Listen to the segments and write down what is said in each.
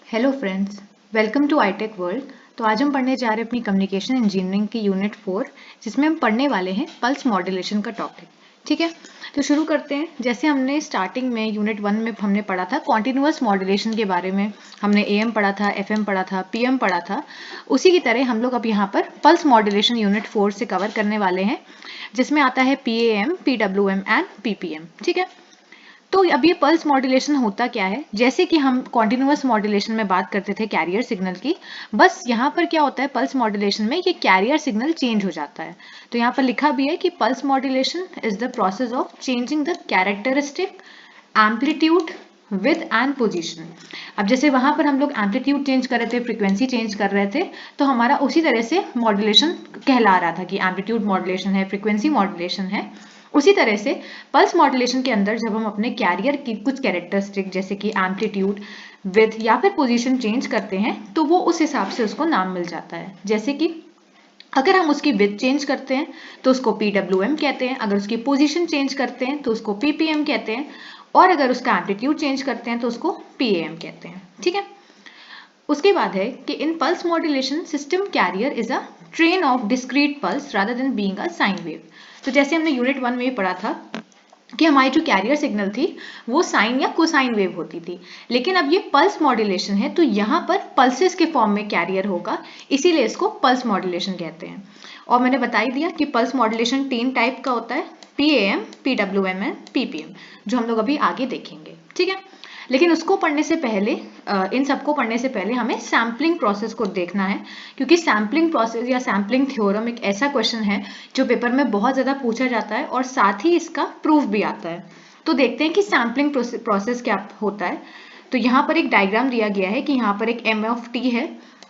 Hello friends, welcome to iTech world. तो आज हम पढ़ने जा रहे हैं अपनी कम्युनिकेशन इंजीनियरिंग की यूनिट 4, जिसमें हम पढ़ने वाले हैं पल्स मॉड्यूलेशन का टॉपिक। ठीक है, तो शुरू करते हैं। जैसे हमने स्टार्टिंग में यूनिट 1 में हमने पढ़ा था कॉन्टिन्यूअस मॉड्यूलेशन के बारे में, हमने एएम पढ़ा था, एफएम पढ़ा था, पीएम पढ़ा था। उसी की तरह हम लोग अब यहाँ पर पल्स मॉड्यूलेशन यूनिट 4 से कवर करने वाले हैं, जिसमें आता है पीएएम, पीडब्ल्यूएम एंड पीपीएम। ठीक है, तो अब ये पल्स मॉड्यूलेशन होता क्या है? जैसे कि हम कॉन्टिन्यूअस मॉड्यूलेशन में बात करते थे कैरियर सिग्नल की, बस यहाँ पर क्या होता है, पल्स मॉड्यूलेशन में ये कैरियर सिग्नल चेंज हो जाता है। तो यहाँ पर लिखा भी है कि pulse modulation is the process of changing the characteristic amplitude with and position. अब जैसे वहां पर हम लोग एम्पलीट्यूड चेंज कर रहे थे, फ्रीक्वेंसी चेंज कर रहे थे, तो हमारा उसी तरह से मॉड्यूलेशन कहला रहा था कि एम्पलीट्यूड मॉड्यूलेशन है, फ्रीक्वेंसी मॉड्यूलेशन है। उसी तरह से पल्स मॉड्यूलेशन के अंदर जब हम अपने कैरियर की कुछ कैरेक्टरिस्टिक जैसे कि एम्पलीट्यूड, विड्थ या फिर पोजीशन चेंज करते हैं, तो वो उस हिसाब से उसको नाम मिल जाता है। जैसे कि अगर हम उसकी विड्थ चेंज करते हैं तो उसको पीडब्ल्यूएम कहते हैं, अगर उसकी पोजीशन चेंज करते हैं तो उसको पीपीएम कहते हैं, और अगर उसका एम्पलीट्यूड चेंज करते हैं तो उसको पीएएम कहते हैं। ठीक है, उसके बाद है कि in pulse modulation system carrier is a train of discrete pulse rather than being a sine wave. तो जैसे हमने यूनिट 1 में पढ़ा था कि हमारी जो कैरियर सिग्नल थी वो साइन या कोसाइन वेव होती थी, लेकिन अब ये पल्स मॉड्यूलेशन है तो यहाँ पर पल्सेस के फॉर्म में कैरियर होगा, इसीलिए इसको पल्स मॉड्यूलेशन कहते हैं। और मैंने बता ही दिया कि पल्स मॉड्यूलेशन 3 टाइप का होता है, पीएएम, पीडब्ल्यूएम एंड पीपीएम, जो हम लोग अभी आगे देखेंगे। ठीक है, लेकिन उसको पढ़ने से पहले, इन सबको पढ़ने से पहले हमें सैम्पलिंग प्रोसेस को देखना है, क्योंकि सैम्पलिंग प्रोसेस या सैम्पलिंग थ्योरम एक ऐसा क्वेश्चन है जो पेपर में बहुत ज़्यादा पूछा जाता है और साथ ही इसका प्रूफ भी आता है। तो देखते हैं कि सैम्पलिंग प्रोसेस क्या होता है। तो यहाँ पर एक डायग्राम दिया गया है कि यहाँ पर एक एम ऑफ टी है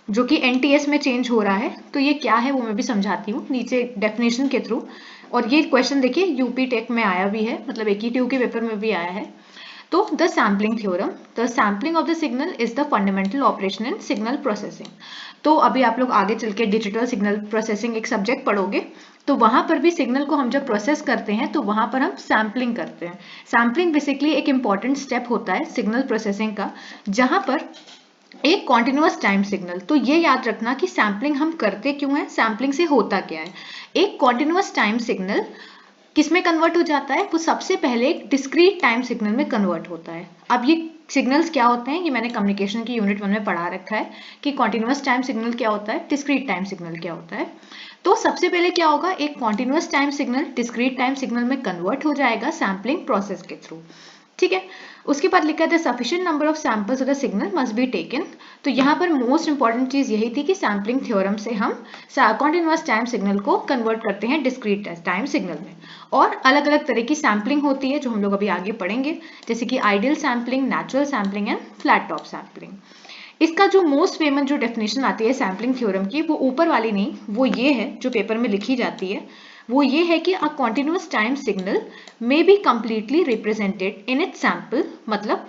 जो कि एनटीएस में चेंज हो रहा है। तो ये क्या है वो मैं भी समझाती हूँ नीचे डेफिनेशन के थ्रू। और ये क्वेश्चन देखिए यूपी टेक में आया भी है, मतलब एकीटीयू के पेपर में भी आया है। तो the sampling theorem, the sampling of the signal is the fundamental operation in signal processing. तो अभी आप लोग आगे चल के डिजिटल सिग्नल प्रोसेसिंग एक सब्जेक्ट पढ़ोगे, तो वहां पर भी सिग्नल को हम जब प्रोसेस करते हैं तो वहां पर हम सैम्पलिंग करते हैं। सैम्पलिंग बेसिकली एक इंपॉर्टेंट स्टेप होता है सिग्नल प्रोसेसिंग का, जहां पर एक कॉन्टिन्यूअस टाइम सिग्नल, तो ये याद रखना कि सैम्पलिंग हम करते क्यों है, सैम्पलिंग से होता क्या है। एक कॉन्टिन्यूअस टाइम सिग्नल किसमें कन्वर्ट हो जाता है, वो सबसे पहले एक डिस्क्रीट टाइम सिग्नल में कन्वर्ट होता है। अब ये सिग्नल्स क्या होते हैं, ये मैंने कम्युनिकेशन की यूनिट 1 में पढ़ा रखा है कि कॉन्टिन्यूअस टाइम सिग्नल क्या होता है, डिस्क्रीट टाइम सिग्नल क्या होता है। तो सबसे पहले क्या होगा, एक continuous time signal discrete time signal में कन्वर्ट हो जाएगा सैम्पलिंग प्रोसेस के थ्रू। ठीक है, उसके बाद लिखा है the sufficient number of samples of the signal must be taken. तो यहाँ पर मोस्ट इंपॉर्टेंट चीज यही थी कि सैम्पलिंग थ्योरम से हम कॉन्टिन्यूअस टाइम सिग्नल को कन्वर्ट करते हैं डिस्क्रीट टाइम सिग्नल में। और अलग अलग तरह की सैम्पलिंग होती है जो हम लोग अभी आगे पढ़ेंगे, जैसे कि ideal sampling, natural sampling and flat top sampling. इसका जो मोस्ट फेमस जो डेफिनेशन आती है सैम्पलिंग थ्योरम की, वो ऊपर वाली नहीं, वो ये है जो पेपर में लिखी जाती है। वो ये है कि a continuous time signal may be completely represented in its sample. मतलब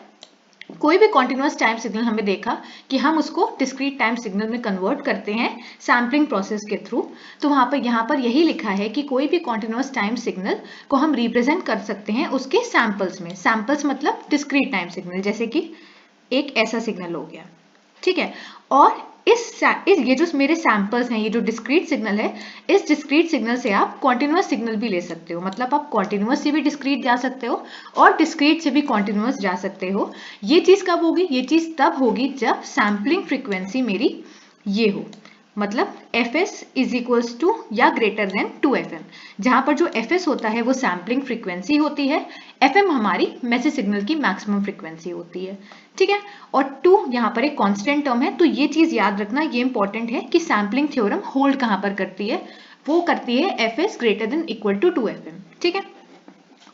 कोई भी कॉन्टिन्यूअस टाइम सिग्नल हमें देखा कि हम उसको डिस्क्रीट टाइम सिग्नल में कन्वर्ट करते हैं सैम्पलिंग प्रोसेस के थ्रू, तो वहां पर यहाँ पर यही लिखा है कि कोई भी कॉन्टिन्यूअस टाइम सिग्नल को हम रिप्रेजेंट कर सकते हैं उसके सैंपल्स में। सैंपल्स मतलब डिस्क्रीट टाइम सिग्नल, जैसे कि एक ऐसा सिग्नल हो गया। ठीक है, और इस ये जो मेरे सैंपल्स हैं, ये जो डिस्क्रीट सिग्नल है, इस डिस्क्रीट सिग्नल से आप कॉन्टिन्यूअस सिग्नल भी ले सकते हो। मतलब आप कॉन्टिन्यूअस से भी डिस्क्रीट जा सकते हो और डिस्क्रीट से भी कॉन्टिन्यूअस जा सकते हो। ये चीज कब होगी, ये चीज तब होगी जब सैम्पलिंग फ्रीक्वेंसी मेरी ये हो, मतलब fs इज इक्वल्स टू या ग्रेटर देन 2fm। जहां पर जो fs होता है वो सैम्पलिंग फ्रीक्वेंसी होती है, fm हमारी मैसेज सिग्नल की मैक्सिमम फ्रीक्वेंसी होती है। ठीक है, और 2 यहाँ पर एक कांस्टेंट टर्म है, तो ये चीज याद रखना, ये इंपॉर्टेंट है कि सैम्पलिंग थ्योरम होल्ड कहां पर करती है, वो करती है fs greater than equal to 2fm। ठीक है,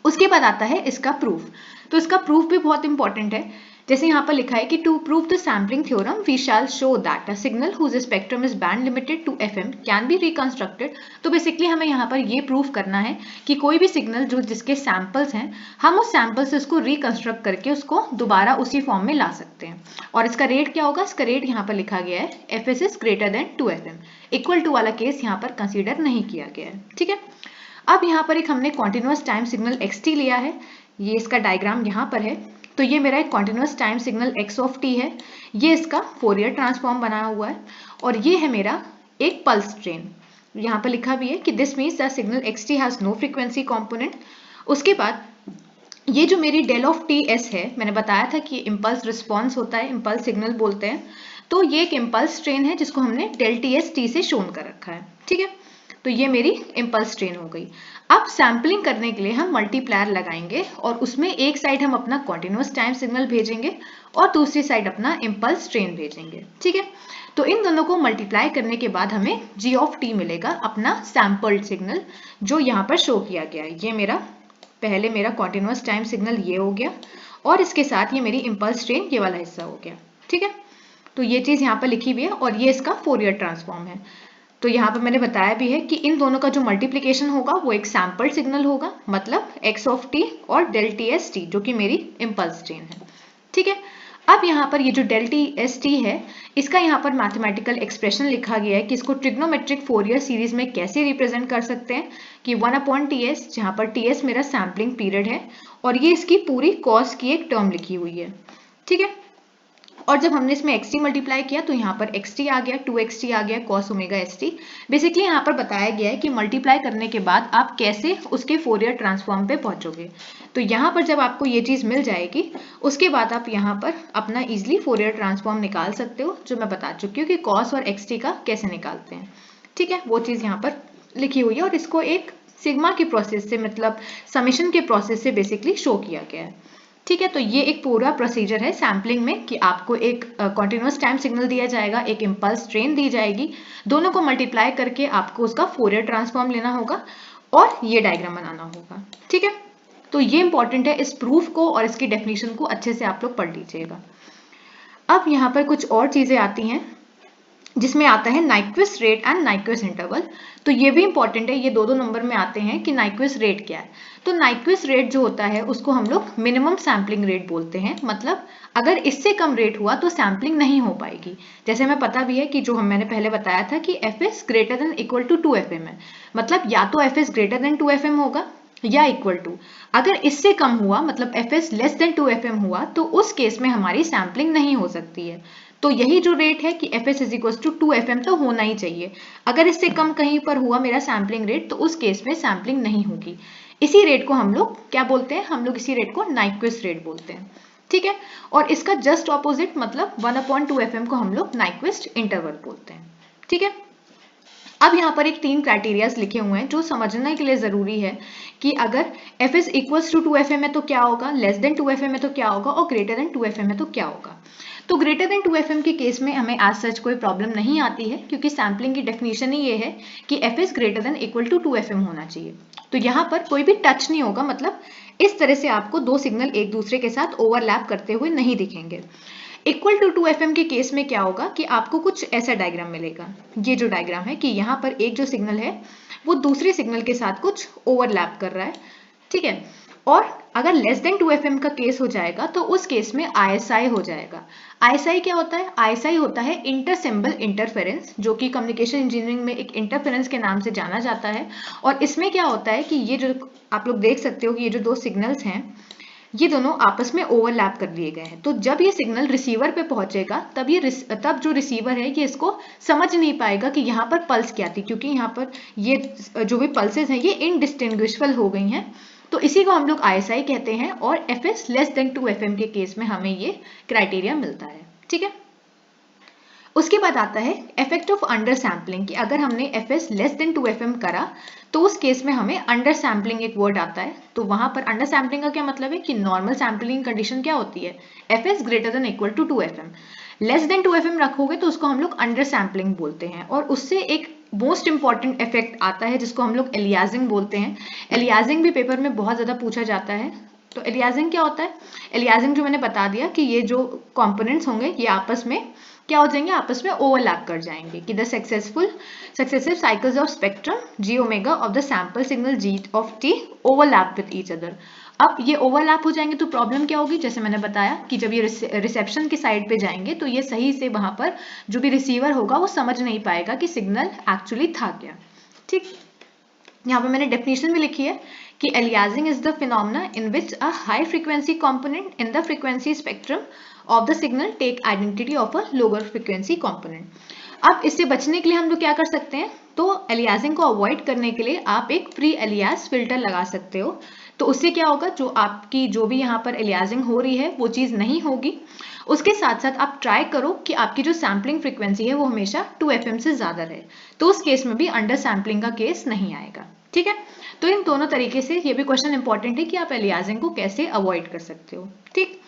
उसके बाद आता है इसका प्रूफ। तो इसका प्रूफ भी बहुत इंपॉर्टेंट है। जैसे यहाँ पर लिखा है कि to prove the sampling theorem we shall show that a signal whose spectrum is band limited to F M can be reconstructed. तो बेसिकली हमें यहाँ पर ये प्रूफ करना है कि कोई भी सिग्नल जो जिसके सैंपल्स हैं, हम उस सैंपल से उसको रिकंस्ट्रक्ट करके उसको दोबारा उसी फॉर्म में ला सकते हैं। और इसका रेट क्या होगा, इसका रेट यहाँ पर लिखा गया है F S is greater than 2fm। Equal to वाला केस यहाँ पर कंसिडर नहीं किया गया है। ठीक है, अब यहाँ पर एक हमने कॉन्टिन्यूअस टाइम सिग्नल xt लिया है, ये इसका डायग्राम यहाँ पर है। तो ये मेरा एक continuous time signal x of t है, ये इसका फोरियर ट्रांसफॉर्म बनाया हुआ है, और ये है मेरा एक पल्स ट्रेन। यहाँ पर लिखा भी है कि this means the signal xt has no frequency component. उसके बाद ये जो मेरी डेल ऑफ टी एस है, मैंने बताया था कि इम्पल्स रिस्पॉन्स होता है, इम्पल्स सिग्नल बोलते हैं, तो ये एक इम्पल्स ट्रेन है जिसको हमने डेल टी एस टी से शोन कर रखा है, ठीक है। तो ये मेरी इम्पल्स ट्रेन हो गई। अब सैम्पलिंग करने के लिए हम मल्टीप्लायर लगाएंगे और उसमें एक साइड हम अपना कॉन्टिन्यूस टाइम सिग्नल भेजेंगे और दूसरी साइड अपना इम्पल्स ट्रेन भेजेंगे, ठीक है। तो इन दोनों को मल्टीप्लाई करने के बाद हमें जी ऑफ टी मिलेगा, अपना सैम्पल्ड सिग्नल, जो यहाँ पर शो किया गया है। ये मेरा पहले मेरा कॉन्टिन्यूस टाइम सिग्नल ये हो गया, और इसके साथ ये मेरी इम्पल्स ट्रेन ये वाला हिस्सा हो गया, ठीक है। तो ये चीज़ यहाँ पर लिखी हुई है, और ये इसका फोरियर ट्रांसफॉर्म है। तो यहाँ पर मैंने बताया भी है कि इन दोनों का जो मल्टीप्लिकेशन होगा वो एक सैम्पल्ड सिग्नल होगा, मतलब x ऑफ t और डेल टी एस टी, जो कि मेरी इम्पल्स ट्रेन है, ठीक है। अब यहाँ पर ये जो डेल टी एस टी है, इसका यहाँ पर मैथमेटिकल एक्सप्रेशन लिखा गया है कि इसको ट्रिग्नोमेट्रिक फोरियर सीरीज में कैसे रिप्रेजेंट कर सकते हैं, कि 1/ts, जहाँ पर ts मेरा सैम्पलिंग पीरियड है, और ये इसकी पूरी कॉस की एक टर्म लिखी हुई है, ठीक है। और जब हमने इसमें xt मल्टीप्लाई किया तो यहाँ पर xt आ गया, 2xt आ गया cos ओमेगा st। बेसिकली यहाँ पर बताया गया है कि मल्टीप्लाई करने के बाद आप कैसे उसके फोरियर ट्रांसफॉर्म पे पहुंचोगे। तो यहाँ पर जब आपको ये चीज़ मिल जाएगी, उसके बाद आप यहाँ पर अपना इजिली फोरियर ट्रांसफॉर्म निकाल सकते हो, जो मैं बता चुकी हूँ कि cos और xt का कैसे निकालते हैं, ठीक है। वो चीज़ यहाँ पर लिखी हुई है, और इसको एक सिग्मा के प्रोसेस से, मतलब समेशन के प्रोसेस से बेसिकली शो किया गया है, ठीक है। तो ये एक पूरा प्रोसीजर है सैम्पलिंग में, कि आपको एक कॉन्टिन्यूस टाइम सिग्नल दिया जाएगा, एक इम्पल्स ट्रेन दी जाएगी, दोनों को मल्टीप्लाई करके आपको उसका फोरियर ट्रांसफॉर्म लेना होगा और ये डायग्राम बनाना होगा, ठीक है। तो ये इंपॉर्टेंट है, इस प्रूफ को और इसकी डेफिनेशन को अच्छे से आप लोग पढ़ लीजिएगा। अब यहाँ पर कुछ और चीज़ें आती हैं, जिसमें आता है Nyquist rate and Nyquist interval. तो ये भी इंपॉर्टेंट है, ये दो नंबर में आते हैं कि नाइक्विस्ट रेट क्या है। तो नाइक्विस्ट रेट जो होता है उसको हम लोग मिनिमम सैम्पलिंग रेट बोलते हैं, मतलब अगर इससे कम रेट हुआ तो सैम्पलिंग नहीं हो पाएगी। जैसे हमें पता भी है कि जो मैंने पहले बताया था कि F S greater than equal to 2fm है, मतलब या तो F S greater than 2fm होगा या इक्वल टू। अगर इससे कम हुआ, मतलब F S less than 2fm हुआ, तो उस केस में हमारी सैम्पलिंग नहीं हो सकती है। तो यही जो रेट है कि F S is equal to 2fm तो होना ही चाहिए। अगर इससे कम कहीं पर हुआ मेरा सैम्पलिंग रेट, तो उस केस में सैम्पलिंग नहीं होगी। इसी रेट को हम लोग क्या बोलते हैं, हम लोग इसी रेट को नाइक्विस्ट रेट बोलते हैं, ठीक है। और इसका जस्ट ऑपोजिट, मतलब 1/2fm को हम लोग नाइक्विस्ट इंटरवल बोलते हैं, ठीक है। अब यहाँ पर एक 3 क्राइटेरियाज लिखे हुए हैं जो समझने के लिए जरूरी है, कि अगर F S equals to 2fm है तो क्या होगा, लेस देन 2fm है तो क्या होगा, और ग्रेटर देन 2fm है तो क्या होगा। तो ग्रेटर देन 2fm के केस में हमें आज सच कोई प्रॉब्लम नहीं आती है, क्योंकि सैम्पलिंग की डेफिनेशन ही ये है कि F S greater than equal to 2fm होना चाहिए। तो यहाँ पर कोई भी टच नहीं होगा, मतलब इस तरह से आपको दो सिग्नल एक दूसरे के साथ ओवरलैप करते हुए नहीं दिखेंगे। इक्वल टू 2fm के केस में क्या होगा कि आपको कुछ ऐसा डायग्राम मिलेगा, ये जो डायग्राम है, कि यहाँ पर एक जो सिग्नल है वो दूसरे सिग्नल के साथ कुछ ओवरलैप कर रहा है, ठीक है। और अगर लेस देन 2fm का केस हो जाएगा तो उस केस में ISI हो जाएगा। ISI क्या होता है, ISI होता है इंटर सिंबल इंटरफेरेंस, जो कि कम्युनिकेशन इंजीनियरिंग में एक इंटरफेरेंस के नाम से जाना जाता है। और इसमें क्या होता है कि ये जो आप लोग देख सकते हो कि ये जो दो सिग्नल्स हैं, ये दोनों आपस में ओवरलैप कर लिए गए हैं। तो जब ये सिग्नल रिसीवर पे पहुंचेगा, तब जो रिसीवर है ये इसको समझ नहीं पाएगा कि यहाँ पर पल्स क्या थी, क्योंकि यहाँ पर ये जो भी पल्सेस हैं ये इनडिस्टिंग्विशेबल हो गई हैं। तो इसी को हम लोग ISI कहते हैं, और F S less than 2fm के केस में हमें ये क्राइटेरिया मिलता है, ठीक है। उसके बाद आता है इफेक्ट ऑफ अंडर सैम्पलिंग, कि अगर हमने F S less than 2fm करा तो उस केस में हमें अंडर सैम्पलिंग एक वर्ड आता है। तो वहां पर अंडर सैम्पलिंग का क्या मतलब है कि नॉर्मल सैम्पलिंग कंडीशन क्या होती है, F S greater than equal to 2fm। Less than 2fm रखोगे तो उसको हम लोग अंडर सैम्पलिंग बोलते हैं। और उससे एक मोस्ट इंपॉर्टेंट इफेक्ट आता है जिसको हम लोग एलियाजिंग बोलते हैं। एलियाजिंग भी पेपर में बहुत ज्यादा पूछा जाता है। तो एलियाजिंग क्या होता है, एलियाजिंग जो मैंने बता दिया कि ये जो कंपोनेंट्स होंगे ये आपस में क्या हो जाएंगे, आपस में ओवरलैप कर जाएंगे, कि the successive cycles of spectrum G omega of the sample signal G of T overlap with each other. अब ये ओवरलैप हो जाएंगे तो प्रॉब्लम क्या होगी, जैसे मैंने बताया कि जब ये रिसेप्शन की साइड पे जाएंगे तो ये सही से वहां पर जो भी रिसीवर होगा वो समझ नहीं पाएगा कि सिग्नल एक्चुअली था क्या, ठीक। यहाँ पे मैंने डेफिनेशन भी लिखी है कि aliasing is the phenomena in which a high frequency component in the frequency spectrum of the signal take identity of a lower frequency component. अब इससे बचने के लिए हम लोग क्या कर सकते हैं, तो अलियासिंग को अवॉइड करने के लिए आप एक प्री अलियास फिल्टर लगा सकते हो। तो उससे क्या होगा, जो आपकी जो भी यहाँ पर अलियासिंग हो रही है वो चीज़ नहीं होगी। उसके साथ साथ आप ट्राई करो कि आपकी जो सैम्पलिंग फ्रीक्वेंसी है वो हमेशा 2 FM से ज़्यादा रहे, तो उस केस में भी अंडर सैम्पलिंग का केस नहीं आएगा। ठीक है, तो इन दोनों तरीके से ये भी क्वेश्चन इंपॉर्टेंट है कि आप अलियासिंग को कैसे अवॉइड कर सकते हो। ठीक,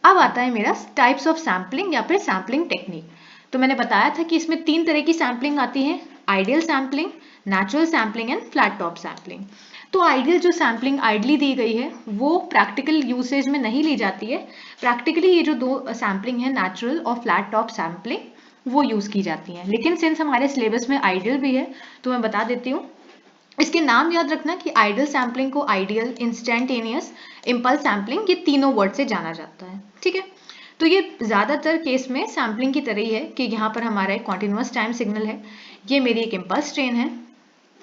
अब आता है मेरा टाइप्स ऑफ सैम्पलिंग या फिर सैम्पलिंग टेक्निक। तो मैंने बताया था कि इसमें 3 तरह की सैम्पलिंग आती है, ideal sampling, natural sampling and flat top sampling. तो आइडियल जो सैम्पलिंग आइडली दी गई है वो प्रैक्टिकल यूसेज में नहीं ली जाती है। प्रैक्टिकली ये जो 2 सैम्पलिंग है, नेचुरल और फ्लैट टॉप सैम्पलिंग, वो यूज की जाती है। लेकिन सिंस हमारे सिलेबस में आइडियल भी है तो मैं बता देती हूँ। इसके नाम याद रखना कि आइडियल सैम्पलिंग को आइडियल, इंस्टेंटेनियस, इम्पल्स सैम्पलिंग, ये तीनों वर्ड से जाना जाता है। ठीक है, तो ये ज़्यादातर केस में सैम्पलिंग की तरह ही है कि यहाँ पर हमारा एक कॉन्टिन्यूअस टाइम सिग्नल है, ये मेरी एक इम्पल्स ट्रेन है।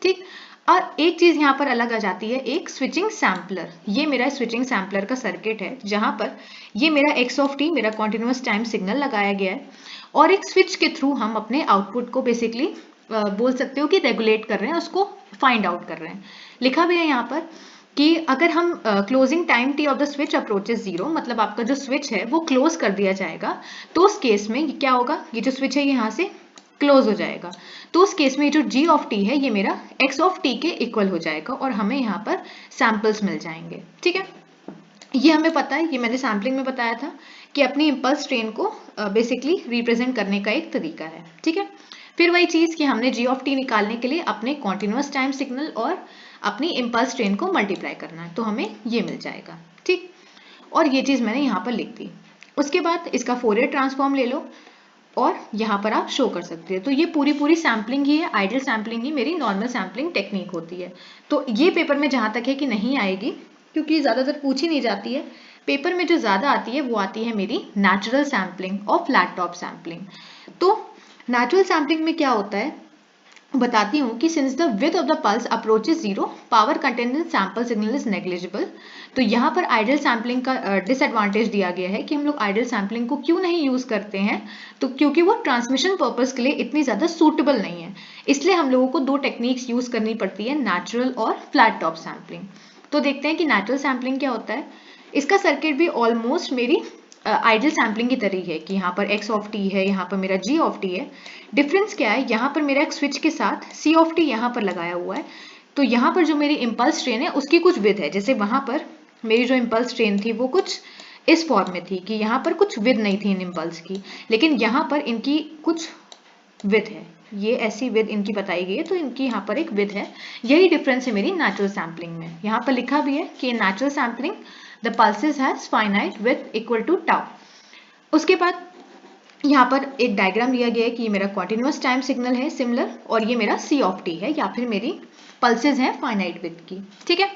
ठीक, और एक चीज़ यहाँ पर अलग आ जाती है, एक स्विचिंग सैम्पलर। ये मेरा स्विचिंग सैम्पलर का सर्किट है जहाँ पर ये मेरा एक्स ऑफ टी, मेरा कॉन्टिन्यूअस टाइम सिग्नल लगाया गया है और एक स्विच के थ्रू हम अपने आउटपुट को बेसिकली बोल सकते हो कि रेगुलेट कर रहे हैं, उसको फाइंड आउट कर रहे हैं। लिखा भी है यहाँ पर कि अगर हम closing time T of the switch approaches 0, मतलब आपका जो स्विच है वो क्लोज कर दिया जाएगा, तो उस केस में क्या होगा, ये जो स्विच है यहाँ से क्लोज हो जाएगा, तो उस केस में जो g ऑफ t है ये मेरा x ऑफ t के इक्वल हो जाएगा और हमें यहाँ पर सैंपल्स मिल जाएंगे। ठीक है, ये हमें पता है, ये मैंने सैम्पलिंग में बताया था कि अपनी इम्पल्स ट्रेन को बेसिकली रिप्रेजेंट करने का एक तरीका है। ठीक है, फिर वही चीज़ कि हमने g ऑफ t निकालने के लिए अपने कॉन्टिन्यूअस टाइम सिग्नल और अपनी इम्पल्स ट्रेन को मल्टीप्लाई करना है, तो हमें ये मिल जाएगा। ठीक, और ये चीज़ मैंने यहाँ पर लिख दी। उसके बाद इसका फोरियर ट्रांसफॉर्म ले लो और यहाँ पर आप शो कर सकते हैं। तो ये पूरी सैम्पलिंग ही है, आइडियल सैम्पलिंग ही मेरी नॉर्मल सैम्पलिंग टेक्निक होती है। तो ये पेपर में जहाँ तक है कि नहीं आएगी, क्योंकि ज़्यादातर पूछी नहीं जाती है। पेपर में जो ज़्यादा आती है वो आती है मेरी नेचुरल सैम्पलिंग और फ्लैट टॉप सैम्पलिंग। तो नेचुरल सैम्पलिंग में क्या होता है बताती हूँ कि since the width of the pulse approaches 0, power content in sample signal is negligible. तो यहाँ पर आइडियल सैम्पलिंग का डिसएडवांटेज दिया गया है कि हम लोग आइडियल सैम्पलिंग को क्यों नहीं यूज करते हैं, तो क्योंकि वो ट्रांसमिशन पर्पस के लिए इतनी ज़्यादा सूटेबल नहीं है, इसलिए हम लोगों को 2 टेक्निक्स यूज करनी पड़ती है, नेचुरल और फ्लैट टॉप सैम्पलिंग। तो देखते हैं कि नेचुरल सैम्पलिंग क्या होता है। इसका सर्किट भी ऑलमोस्ट मेरी आइडियल सैम्पलिंग की तरह है कि यहाँ पर x ऑफ t है, यहाँ पर मेरा g ऑफ t है। डिफरेंस क्या है, यहाँ पर मेरा एक स्विच के साथ c ऑफ t यहाँ पर लगाया हुआ है, तो यहाँ पर जो मेरी इम्पल्स ट्रेन है उसकी कुछ विद है। जैसे वहाँ पर मेरी जो इम्पल्स ट्रेन थी वो कुछ इस फॉर्म में थी कि यहाँ पर कुछ विद नहीं थी इन इम्पल्स की, लेकिन यहाँ पर इनकी कुछ विद है, ये ऐसी विद इनकी बताई गई है, तो इनकी यहाँ पर एक विद है। यही डिफरेंस है मेरी नेचुरल सैम्पलिंग में। यहाँ पर लिखा भी है कि natural sampling the pulses has finite width equal to tau. उसके बाद यहाँ पर एक डायग्राम दिया गया है कि ये मेरा कॉन्टिन्यूअस टाइम सिग्नल है सिमिलर, और ये मेरा c ऑफ t है या फिर मेरी पल्सेस हैं फाइनाइट विथ की। ठीक है,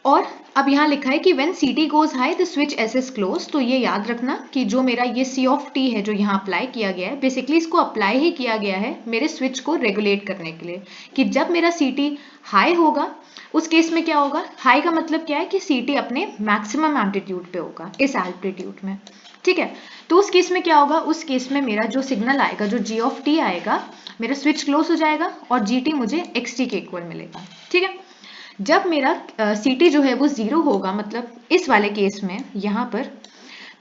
और अब यहाँ लिखा है कि when ct goes high the switch S is close. तो ये याद रखना कि जो मेरा ये c ऑफ t है जो यहाँ अप्लाई किया गया है, बेसिकली इसको अप्लाई ही किया गया है मेरे स्विच को रेगुलेट करने के लिए, कि जब मेरा ct हाई होगा उस केस में क्या होगा, हाई का मतलब क्या है कि ct अपने मैक्सिमम एम्पलीट्यूड पे होगा, इस एम्पलीट्यूड में। ठीक है, तो उस केस में क्या होगा, उस केस में मेरा जो सिग्नल आएगा, जो g ऑफ t आएगा, मेरा स्विच क्लोज हो जाएगा और gt मुझे xt के इक्वल मिलेगा। ठीक है, जब मेरा ct जो है वो 0 होगा, मतलब इस वाले केस में यहाँ पर,